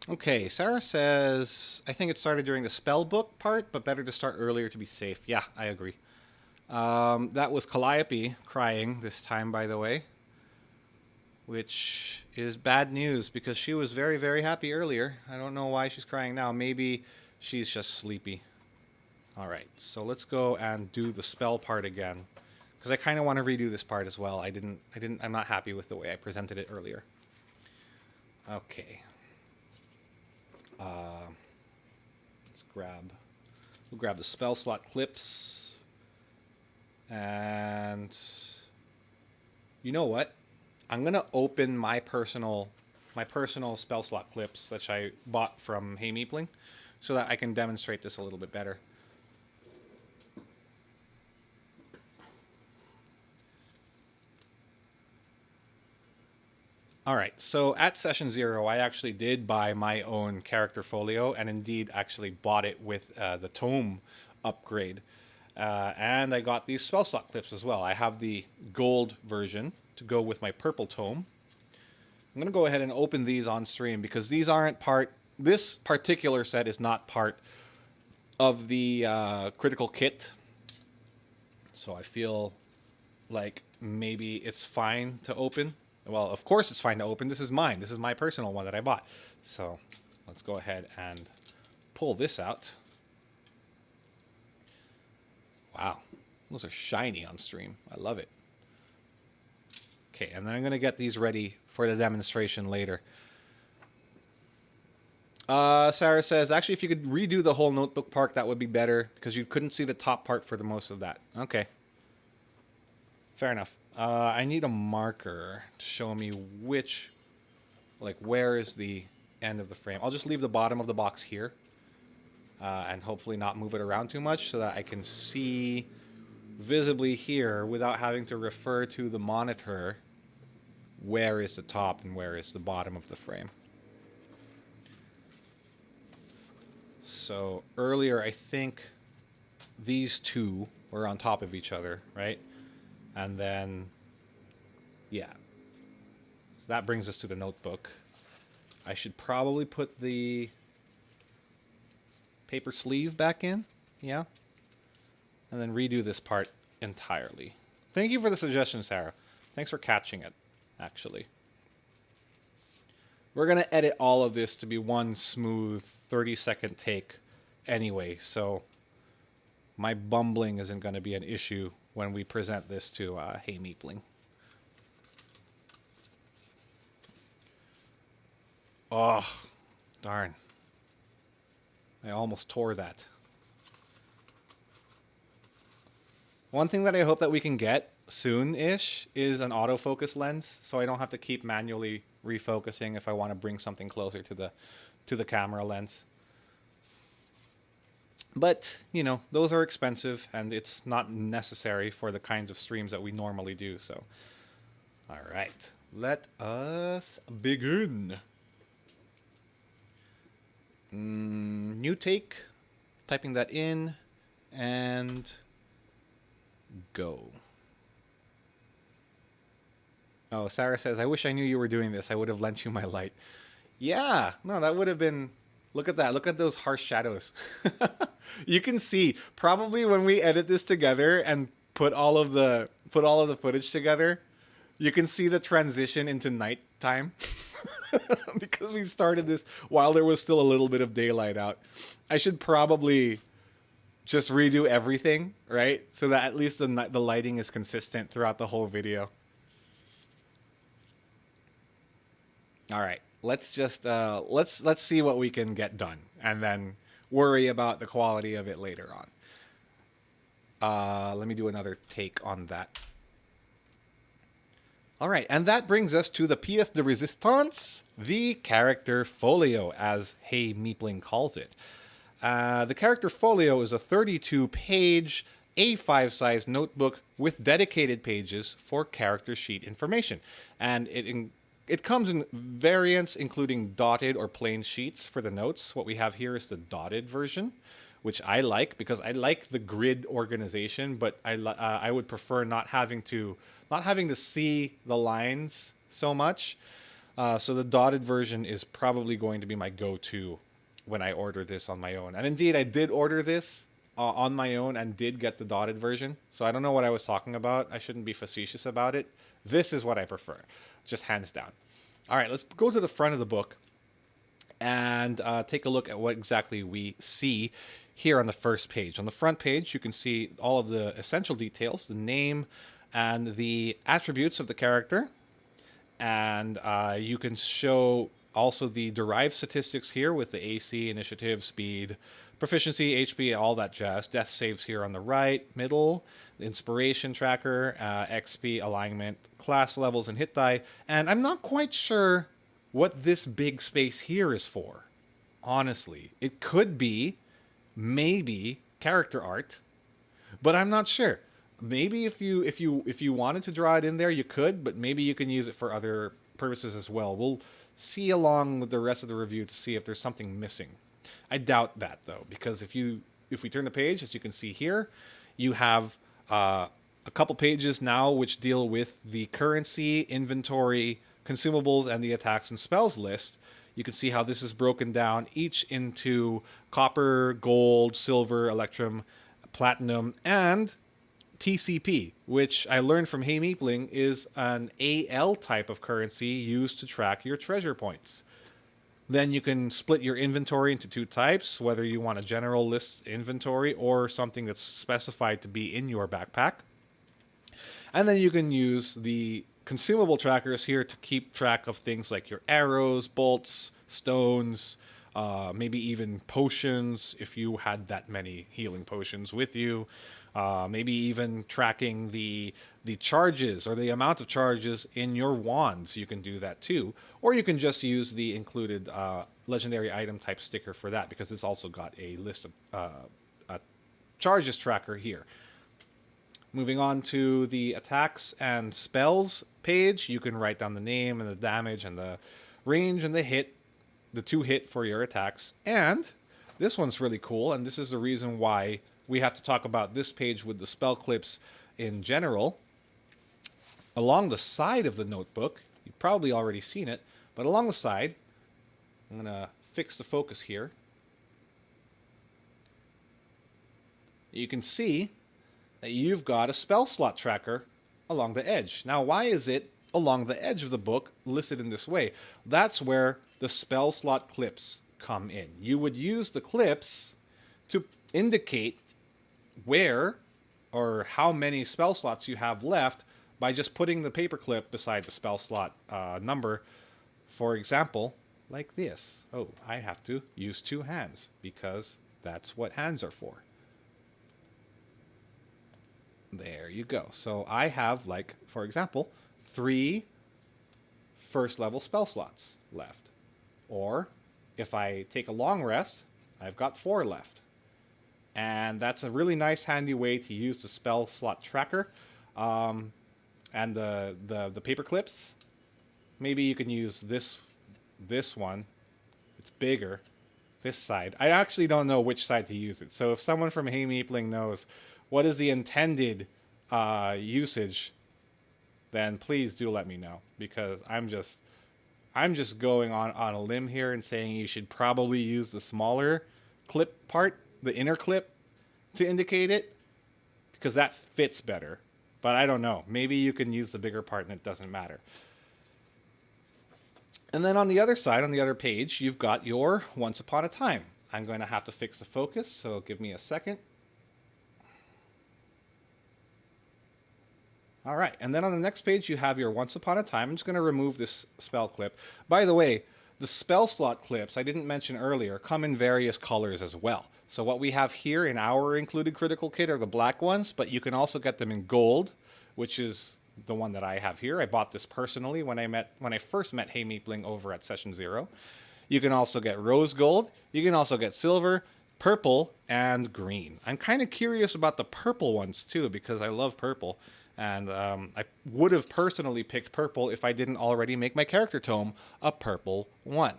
Okay, Sarah says, I think it started during the spell book part, but better to start earlier to be safe. Yeah, I agree. That was Calliope crying this time, by the way, which is bad news because she was very, very happy earlier. I don't know why she's crying now. Maybe she's just sleepy. All right, so let's go and do the spell part again because I kind of want to redo this part as well. I'm not happy with the way I presented it earlier. Okay. We'll grab the spell slot clips. And you know what? I'm going to open my personal spell slot clips that I bought from Meepling so that I can demonstrate this a little bit better. All right, so at session 0, I actually did buy my own character folio and indeed actually bought it with the tome upgrade. And I got these spell slot clips as well. I have the gold version to go with my purple tome. I'm going to go ahead and open these on stream because these aren't this particular set is not part of the critical kit. So I feel like maybe it's fine to open. Well, of course it's fine to open. This is mine. This is my personal one that I bought. So let's go ahead and pull this out. Wow, those are shiny on stream. I love it. Okay, and then I'm going to get these ready for the demonstration later. Sarah says, actually, if you could redo the whole notebook part, that would be better because you couldn't see the top part for the most of that. Okay. Fair enough. I need a marker to show me where is the end of the frame. I'll just leave the bottom of the box here and hopefully not move it around too much so that I can see visibly here without having to refer to the monitor where is the top and where is the bottom of the frame. So earlier, I think these two were on top of each other, right? And then, yeah. So that brings us to the notebook. I should probably put the paper sleeve back in, yeah? And then redo this part entirely. Thank you for the suggestion, Sarah. Thanks for catching it, actually. We're going to edit all of this to be one smooth 30-second take anyway, so my bumbling isn't going to be an issue when we present this to Meepling. Oh, darn. I almost tore that. One thing that I hope that we can get soon-ish is an autofocus lens, so I don't have to keep manually refocusing if I want to bring something closer to the camera lens. But, you know, those are expensive, and it's not necessary for the kinds of streams that we normally do, so. All right, let us begin. New take, typing that in, and go. Oh, Sarah says, I wish I knew you were doing this. I would have lent you my light. Yeah, no, that would have been. Look at that. Look at those harsh shadows. You can see probably when we edit this together and put all of the footage together, you can see the transition into nighttime because we started this while there was still a little bit of daylight out. I should probably just redo everything, right? So that at least the lighting is consistent throughout the whole video. All right, let's just let's see what we can get done, and then worry about the quality of it later on. Let me do another take on that. All right, and that brings us to the pièce de résistance, the character folio, as Hey Meepling calls it. The character folio is a 32-page A5 size notebook with dedicated pages for character sheet information, and it comes in variants including dotted or plain sheets for the notes. What we have here is the dotted version, which I like because I like the grid organization, but I would prefer not having to see the lines so much. So the dotted version is probably going to be my go-to when I order this on my own. And indeed, I did order this on my own and did get the dotted version. So I don't know what I was talking about. I shouldn't be facetious about it. This is what I prefer, just hands down. All right, let's go to the front of the book and take a look at what exactly we see here on the first page. On the front page, you can see all of the essential details, the name and the attributes of the character. And you can show also the derived statistics here with the AC, initiative, speed, proficiency, HP, all that jazz. Death saves here on the right, middle, the inspiration tracker, XP, alignment, class levels, and hit die. And I'm not quite sure what this big space here is for. Honestly, it could be maybe character art, but I'm not sure. Maybe if you wanted to draw it in there, you could, but maybe you can use it for other purposes as well. We'll see along with the rest of the review to see if there's something missing. I doubt that though, because if we turn the page, as you can see here, you have a couple pages now which deal with the currency, inventory, consumables, and the attacks and spells list. You can see how this is broken down each into copper, gold, silver, electrum, platinum, and TCP, which I learned from Hey Meepling is an AL type of currency used to track your treasure points. Then you can split your inventory into two types, whether you want a general list inventory or something that's specified to be in your backpack. And then you can use the consumable trackers here to keep track of things like your arrows, bolts, stones, maybe even potions if you had that many healing potions with you. Maybe even tracking the charges or the amount of charges in your wands. You can do that too. Or you can just use the included legendary item type sticker for that, because it's also got a list of a charges tracker here. Moving on to the attacks and spells page, you can write down the name and the damage and the range and the hit, the 2 hit for your attacks. And this one's really cool, and this is the reason why we have to talk about this page with the spell clips in general. Along the side of the notebook, you've probably already seen it, but along the side, I'm going to fix the focus here. You can see that you've got a spell slot tracker along the edge. Now, why is it along the edge of the book listed in this way? That's where the spell slot clips come in. You would use the clips to indicate where or how many spell slots you have left by just putting the paper clip beside the spell slot number. For example, like this. Oh, I have to use 2 hands because that's what hands are for. There you go. So I have, like, for example, 3 first level spell slots left. Or if I take a long rest, I've got 4 left. And that's a really nice handy way to use the spell slot tracker. And the paper clips, maybe you can use this one. It's bigger. This side. I actually don't know which side to use it. So if someone from Hey Meepling knows what is the intended usage, then please do let me know, because I'm just going on a limb here and saying you should probably use the smaller clip part, the inner clip, to indicate it, because that fits better. But I don't know. Maybe you can use the bigger part and it doesn't matter. And then on the other side, on the other page, you've got your Once Upon a Time. I'm going to have to fix the focus, so give me a second. All right, and then on the next page, you have your Once Upon a Time. I'm just going to remove this spell clip. By the way, the spell slot clips, I didn't mention earlier, come in various colors as well. So what we have here in our included critical kit are the black ones, but you can also get them in gold, which is the one that I have here. I bought this personally when I first met Hey Meepling over at Session 0. You can also get rose gold. You can also get silver, purple, and green. I'm kind of curious about the purple ones too, because I love purple. And I would have personally picked purple if I didn't already make my character tome a purple one.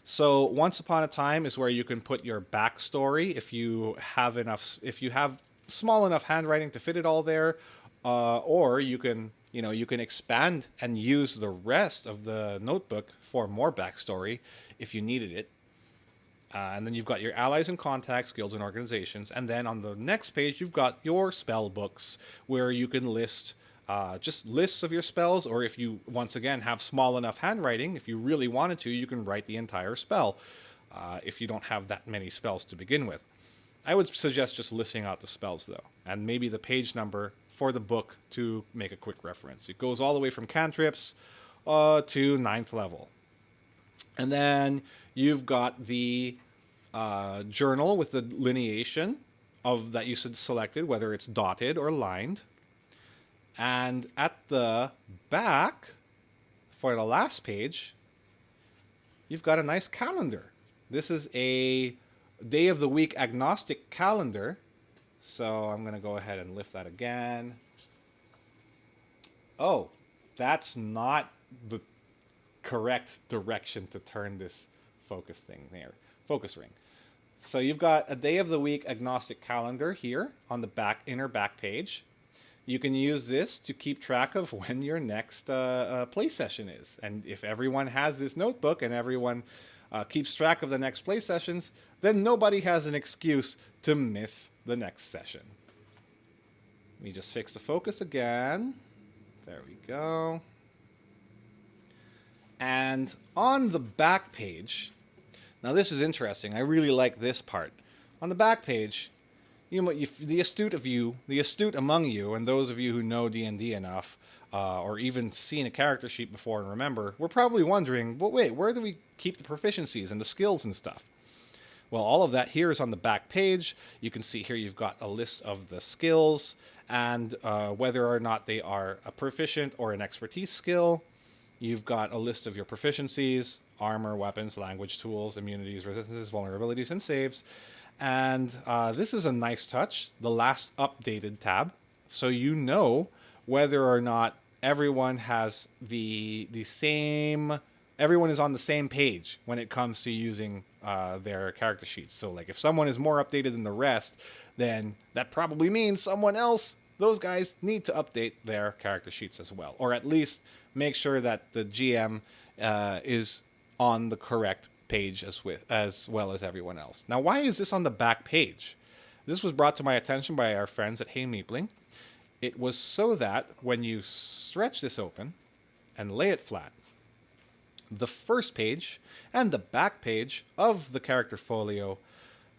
So Once Upon a Time is where you can put your backstory if you have small enough handwriting to fit it all there, or you can expand and use the rest of the notebook for more backstory if you needed it. And then you've got your allies and contacts, guilds and organizations. And then on the next page, you've got your spell books, where you can list just lists of your spells. Or if you, once again, have small enough handwriting, if you really wanted to, you can write the entire spell if you don't have that many spells to begin with. I would suggest just listing out the spells, though, and maybe the page number for the book to make a quick reference. It goes all the way from cantrips to 9th level. And then you've got the journal with the lineation of that you selected, whether it's dotted or lined. And at the back, for the last page, you've got a nice calendar. This is a day of the week agnostic calendar. So I'm going to go ahead and lift that again. Oh, that's not the correct direction to turn this focus ring. So you've got a day of the week agnostic calendar here on the inner back page. You can use this to keep track of when your next play session is. And if everyone has this notebook and everyone keeps track of the next play sessions, then nobody has an excuse to miss the next session. Let me just fix the focus again. There we go. And on the back page, now this is interesting. I really like this part. On the back page, the astute among you, and those of you who know D&D enough, or even seen a character sheet before and remember, we're probably wondering, well, wait, where do we keep the proficiencies and the skills and stuff? Well, all of that here is on the back page. You can see here you've got a list of the skills and whether or not they are a proficient or an expertise skill. You've got a list of your proficiencies, armor, weapons, language, tools, immunities, resistances, vulnerabilities, and saves. And this is a nice touch, the last updated tab, so you know whether or not everyone has everyone is on the same page when it comes to using their character sheets. So like if someone is more updated than the rest, then that probably means those guys need to update their character sheets as well, or at least make sure that the GM is on the correct page as well as everyone else. Now, why is this on the back page? This was brought to my attention by our friends at Hey Meepling. It was so that when you stretch this open and lay it flat, the first page and the back page of the character folio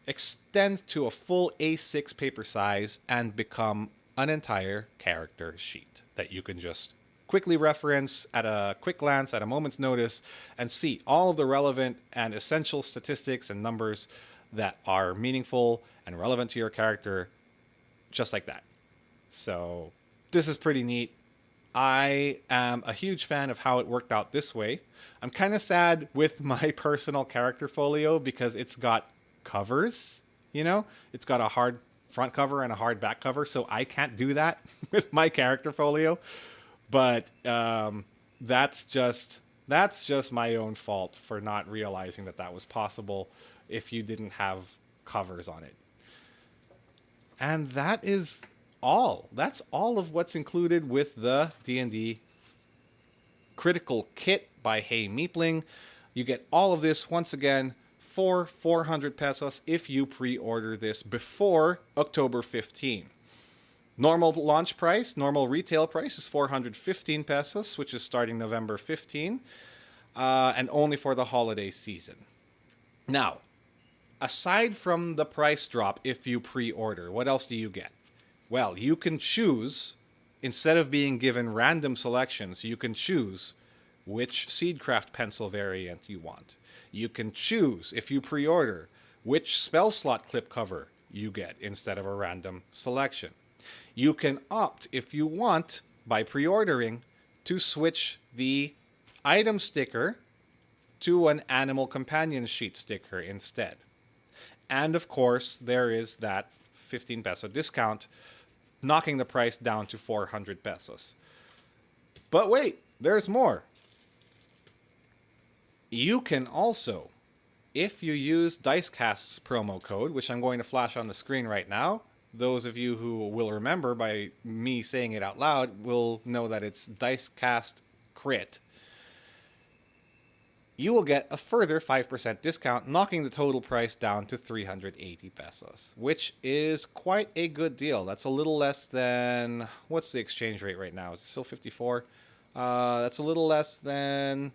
extend to a full A6 paper size and become an entire character sheet that you can just quickly reference at a quick glance, at a moment's notice, and see all of the relevant and essential statistics and numbers that are meaningful and relevant to your character, just like that. So this is pretty neat. I am a huge fan of how it worked out this way. I'm kind of sad with my personal character folio because it's got covers, It's got a hard front cover and a hard back cover, so I can't do that with my character folio. But that's just my own fault for not realizing that was possible if you didn't have covers on it. And that is all. That's all of what's included with the D&D Critical Kit by Hey Meepling. You get all of this once again for 400 pesos if you pre-order this before October 15. Normal launch price, normal retail price is 415 pesos, which is starting November 15, and only for the holiday season. Now, aside from the price drop if you pre-order, what else do you get? Well, you can choose, instead of being given random selections, you can choose which Seedcraft pencil variant you want. You can choose, if you pre-order, which spell slot clip cover you get instead of a random selection. You can opt, if you want, by pre-ordering, to switch the item sticker to an animal companion sheet sticker instead. And of course, there is that 15 peso discount, knocking the price down to 400 pesos. But wait, there's more. You can also, if you use Dicecast's promo code, which I'm going to flash on the screen right now, those of you who will remember by me saying it out loud will know that it's Dicecast Crit. You will get a further 5% discount, knocking the total price down to 380 pesos, which is quite a good deal. That's a little less than, what's the exchange rate right now? Is it still 54? That's a little less than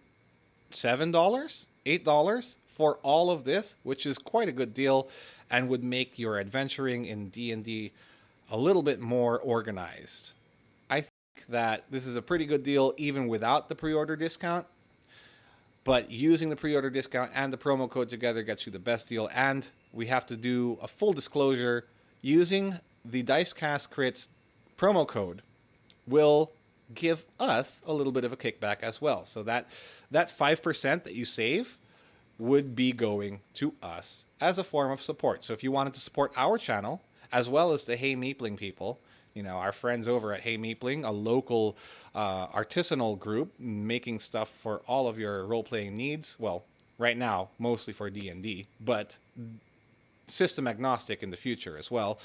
$7, $8 for all of this, which is quite a good deal and would make your adventuring in D&D a little bit more organized. I think that this is a pretty good deal even without the pre-order discount, but using the pre-order discount and the promo code together gets you the best deal. And we have to do a full disclosure. Using the Dicecast Crits promo code will give us a little bit of a kickback as well. So that 5% that you save would be going to us as a form of support. So if you wanted to support our channel, as well as the Hey Meepling people, you know, our friends over at Hey Meepling, a local artisanal group making stuff for all of your role-playing needs. Well, right now, mostly for D&D, but system agnostic in the future as well.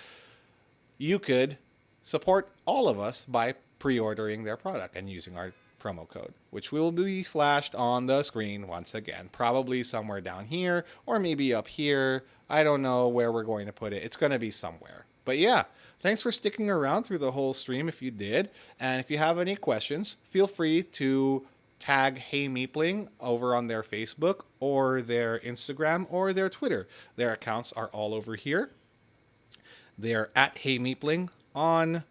You could support all of us by pre-ordering their product and using our promo code, which will be flashed on the screen once again, probably somewhere down here or maybe up here. I don't know where we're going to put it. It's going to be somewhere. But yeah, thanks for sticking around through the whole stream if you did. And if you have any questions, feel free to tag Hey Meepling over on their Facebook or their Instagram or their Twitter. Their accounts are all over here. They're at Hey Meepling on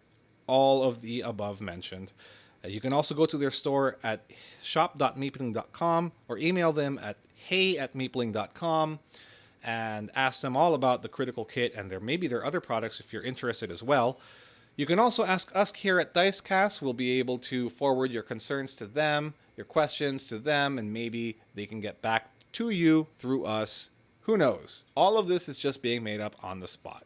all of the above mentioned. You can also go to their store at shop.meepling.com or email them at hey@meepling.com and ask them all about the Critical Kit and maybe their other products if you're interested as well. You can also ask us here at Dicecast. We'll be able to forward your concerns to them, your questions to them, and maybe they can get back to you through us. Who knows? All of this is just being made up on the spot.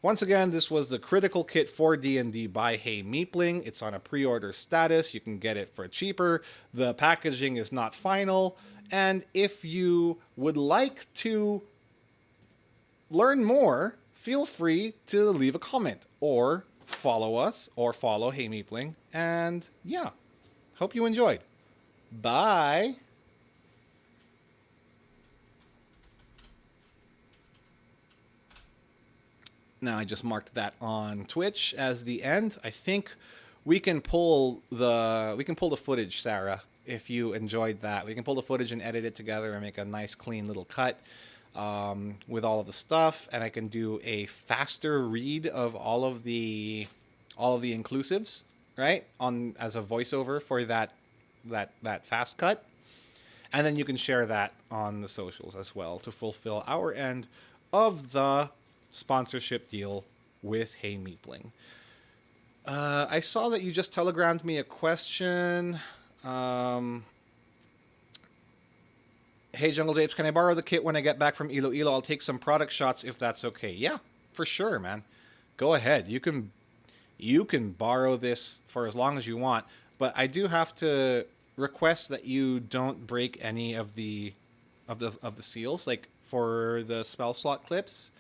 Once again, this was the Critical Kit for D&D by Hey Meepling. It's on a pre-order status. You can get it for cheaper. The packaging is not final. And if you would like to learn more, feel free to leave a comment or follow us or follow Hey Meepling. And yeah, hope you enjoyed. Bye. Now I just marked that on Twitch as the end. I think we can pull the footage, Sarah, if you enjoyed that. We can pull the footage and edit it together and make a nice clean little cut with all of the stuff, and I can do a faster read of all of the inclusives, right? On as a voiceover for that fast cut. And then you can share that on the socials as well to fulfill our end of the sponsorship deal with Hey Meepling. I saw that you just telegrammed me a question. Hey Jungle Japes, can I borrow the kit when I get back from Iloilo? I'll take some product shots if that's okay. Yeah, for sure, man. Go ahead. You can borrow this for as long as you want, but I do have to request that you don't break any of the seals, like for the spell slot clips.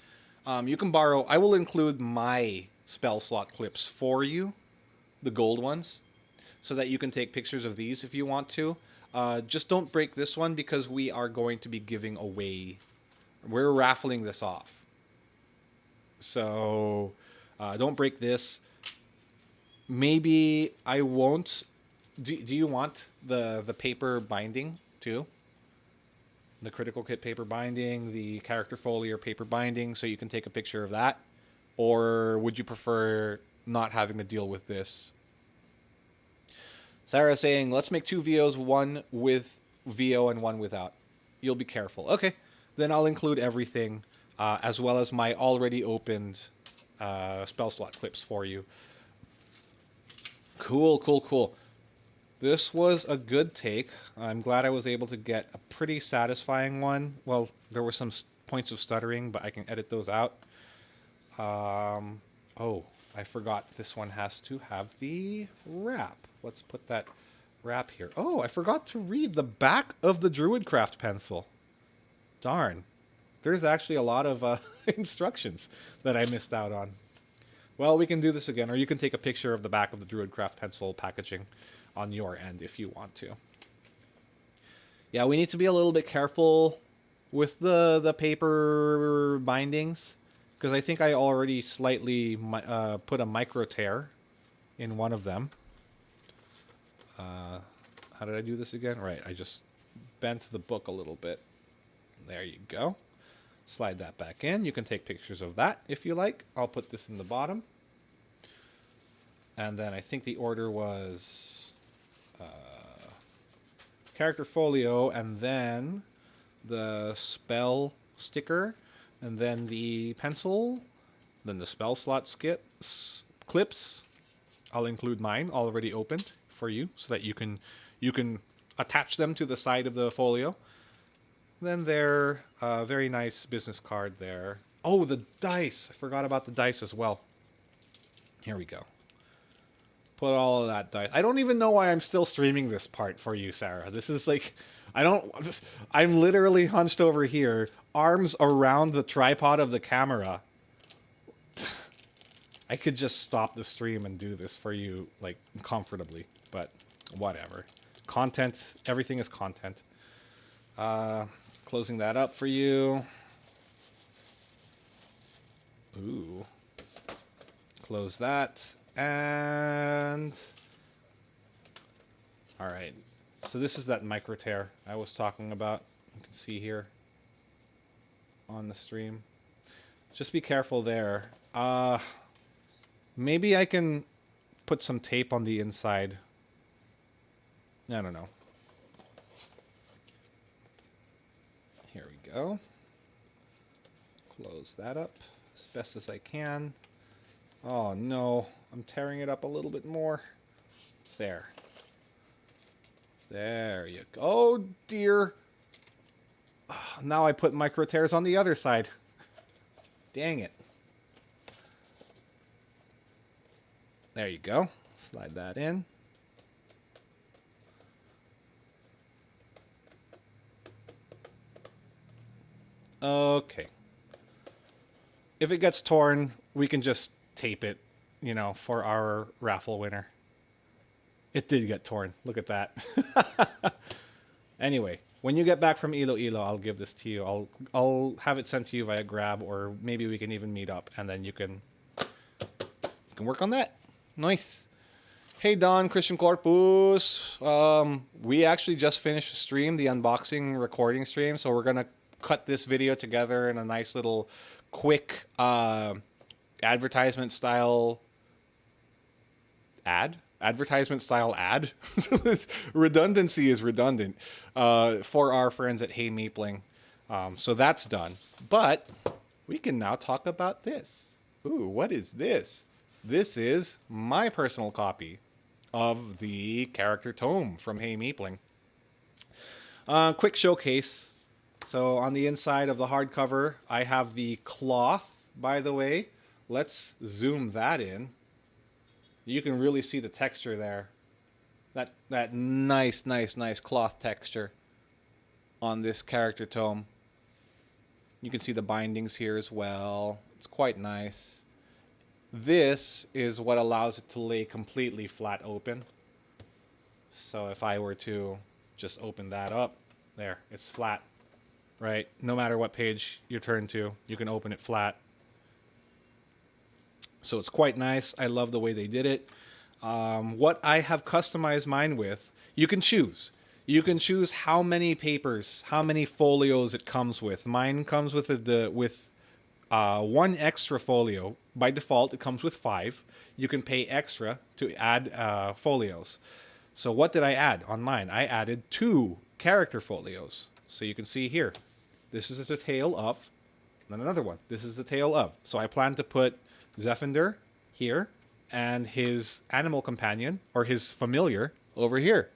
You can borrow. I will include my spell slot clips for you, the gold ones, so that you can take pictures of these if you want to. Just don't break this one because we are going to be giving away. We're raffling this off. So don't break this. Maybe I won't. Do you want the paper binding too? The critical kit paper binding, the character foliar paper binding, so you can take a picture of that? Or would you prefer not having to deal with this? Sarah's saying, let's make 2 VOs, one with VO and one without. You'll be careful. Okay, then I'll include everything, as well as my already opened spell slot clips for you. Cool, cool, cool. This was a good take. I'm glad I was able to get a pretty satisfying one. Well, there were some points of stuttering, but I can edit those out. Oh, I forgot this one has to have the wrap. Let's put that wrap here. Oh, I forgot to read the back of the Druidcraft pencil. Darn. There's actually a lot of instructions that I missed out on. Well, we can do this again, or you can take a picture of the back of the Druidcraft pencil packaging on your end if you want to. Yeah, we need to be a little bit careful with the paper bindings, because I think I already slightly put a micro tear in one of them. How did I do this again? Right, I just bent the book a little bit. There you go. Slide that back in. You can take pictures of that if you like. I'll put this in the bottom. And then I think the order was character folio, and then the spell sticker, and then the pencil, then the spell slot clips. I'll include mine already opened for you so that you can attach them to the side of the folio. Then there, very nice business card there. Oh, the dice. I forgot about the dice as well. Here we go. Put all of that dice. I don't even know why I'm still streaming this part for you, Sarah. This is like, I'm literally hunched over here, arms around the tripod of the camera. I could just stop the stream and do this for you, like, comfortably, but whatever. Content, everything is content. Closing that up for you. Ooh. Close that. And all right, so this is that micro tear I was talking about. You can see here on the stream. Just be careful there. Maybe I can put some tape on the inside. I don't know. Here we go. Close that up as best as I can. Oh no, I'm tearing it up a little bit more. There. There you go. Oh dear. Now I put micro tears on the other side. Dang it. There you go. Slide that in. Okay. If it gets torn, we can just tape it, you know, for our raffle winner. It did get torn. Look at that. Anyway, when you get back from Iloilo, I'll give this to you. I'll have it sent to you via Grab, or maybe we can even meet up, and then you can work on that. Nice. Hey Don, Christian Corpus. We actually just finished the stream, the unboxing recording stream, so we're gonna cut this video together in a nice little quick advertisement style ad. This redundancy is redundant for our friends at Hey Meepling. So that's done. But we can now talk about this. Ooh, what is this? This is my personal copy of the character tome from Hey Meepling. Quick showcase. So on the inside of the hardcover, I have the cloth, by the way. Let's zoom that in. You can really see the texture there. That nice cloth texture on this character tome. You can see the bindings here as well. It's quite nice. This is what allows it to lay completely flat open. So if I were to just open that up, there, it's flat, right? No matter what page you turn to, you can open it flat. So it's quite nice. I love the way they did it. What I have customized mine with, you can choose. You can choose how many papers, how many folios it comes with. Mine comes with one extra folio. By default, it comes with 5. You can pay extra to add folios. So what did I add on mine? I added 2 character folios. So you can see here, this is the tail of, and another one. This is the tail of. So I plan to put Zephynder here and his animal companion, or his familiar, over here.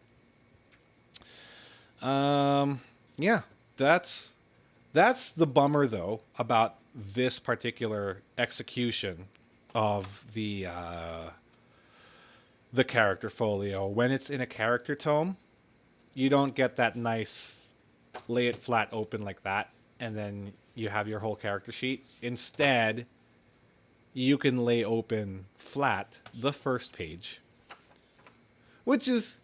Yeah, that's the bummer though about this particular execution of the character folio. When it's in a character tome, you don't get that nice lay it flat open like that, and then you have your whole character sheet. Instead, you can lay open flat the first page, which is,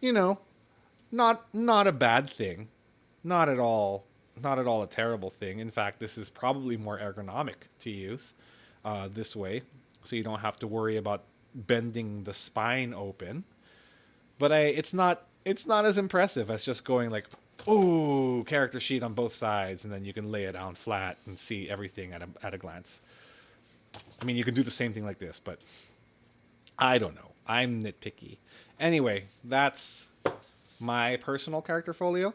not a bad thing. Not at all a terrible thing. In fact, this is probably more ergonomic to use this way, so you don't have to worry about bending the spine open. But it's not as impressive as just going like, ooh, character sheet on both sides, and then you can lay it down flat and see everything at a glance. I mean, you can do the same thing like this, but I don't know. I'm nitpicky. Anyway, that's my personal character folio,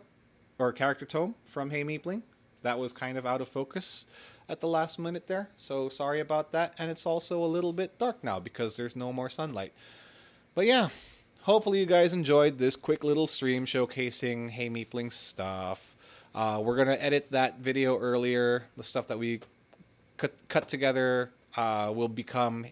or character tome from Hey Meepling. That was kind of out of focus at the last minute there, so sorry about that. And it's also a little bit dark now because there's no more sunlight. But yeah, hopefully you guys enjoyed this quick little stream showcasing Hey Meepling stuff. We're going to edit that video earlier. The stuff that we cut together will become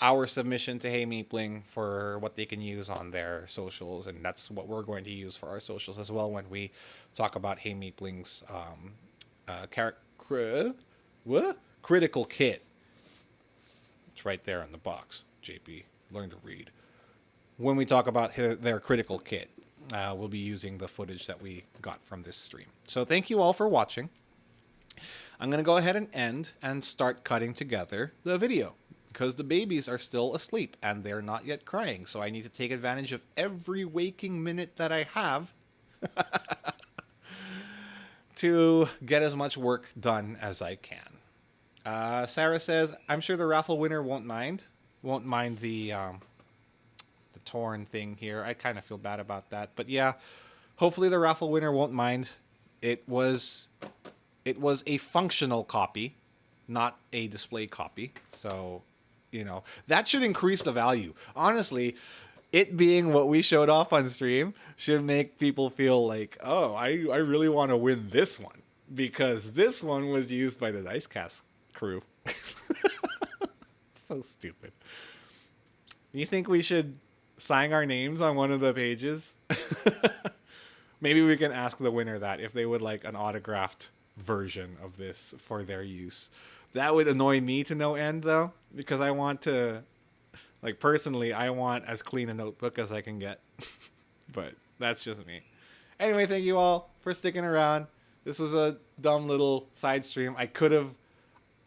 our submission to Hey Meepling for what they can use on their socials, and that's what we're going to use for our socials as well when we talk about Hey Meepling's critical kit. It's right there in the box. JP, learn to read. When we talk about their critical kit, we'll be using the footage that we got from this stream. So thank you all for watching. I'm going to go ahead and end and start cutting together the video, because the babies are still asleep and they're not yet crying. So I need to take advantage of every waking minute that I have to get as much work done as I can. Sarah says, I'm sure the raffle winner won't mind the torn thing here. I kind of feel bad about that. But yeah, hopefully the raffle winner won't mind. It was a functional copy, not a display copy. So, that should increase the value. Honestly, it being what we showed off on stream should make people feel like, oh, I really want to win this one, because this one was used by the Dicecast crew. So stupid. You think we should sign our names on one of the pages? Maybe we can ask the winner that if they would like an autographed version of this for their use. That would annoy me to no end, though, because I want to, personally, I want as clean a notebook as I can get. But that's just me. Anyway, thank you all for sticking around. This was a dumb little side stream. I could have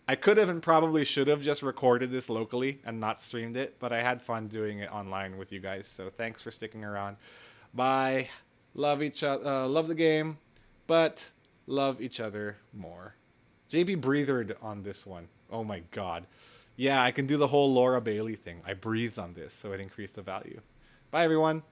and probably should have just recorded this locally and not streamed it, but I had fun doing it online with you guys. So thanks for sticking around. Bye. Love each other. Love the game, but love each other more. JB breathered on this one. Oh my god. Yeah, I can do the whole Laura Bailey thing. I breathed on this, so it increased the value. Bye, everyone.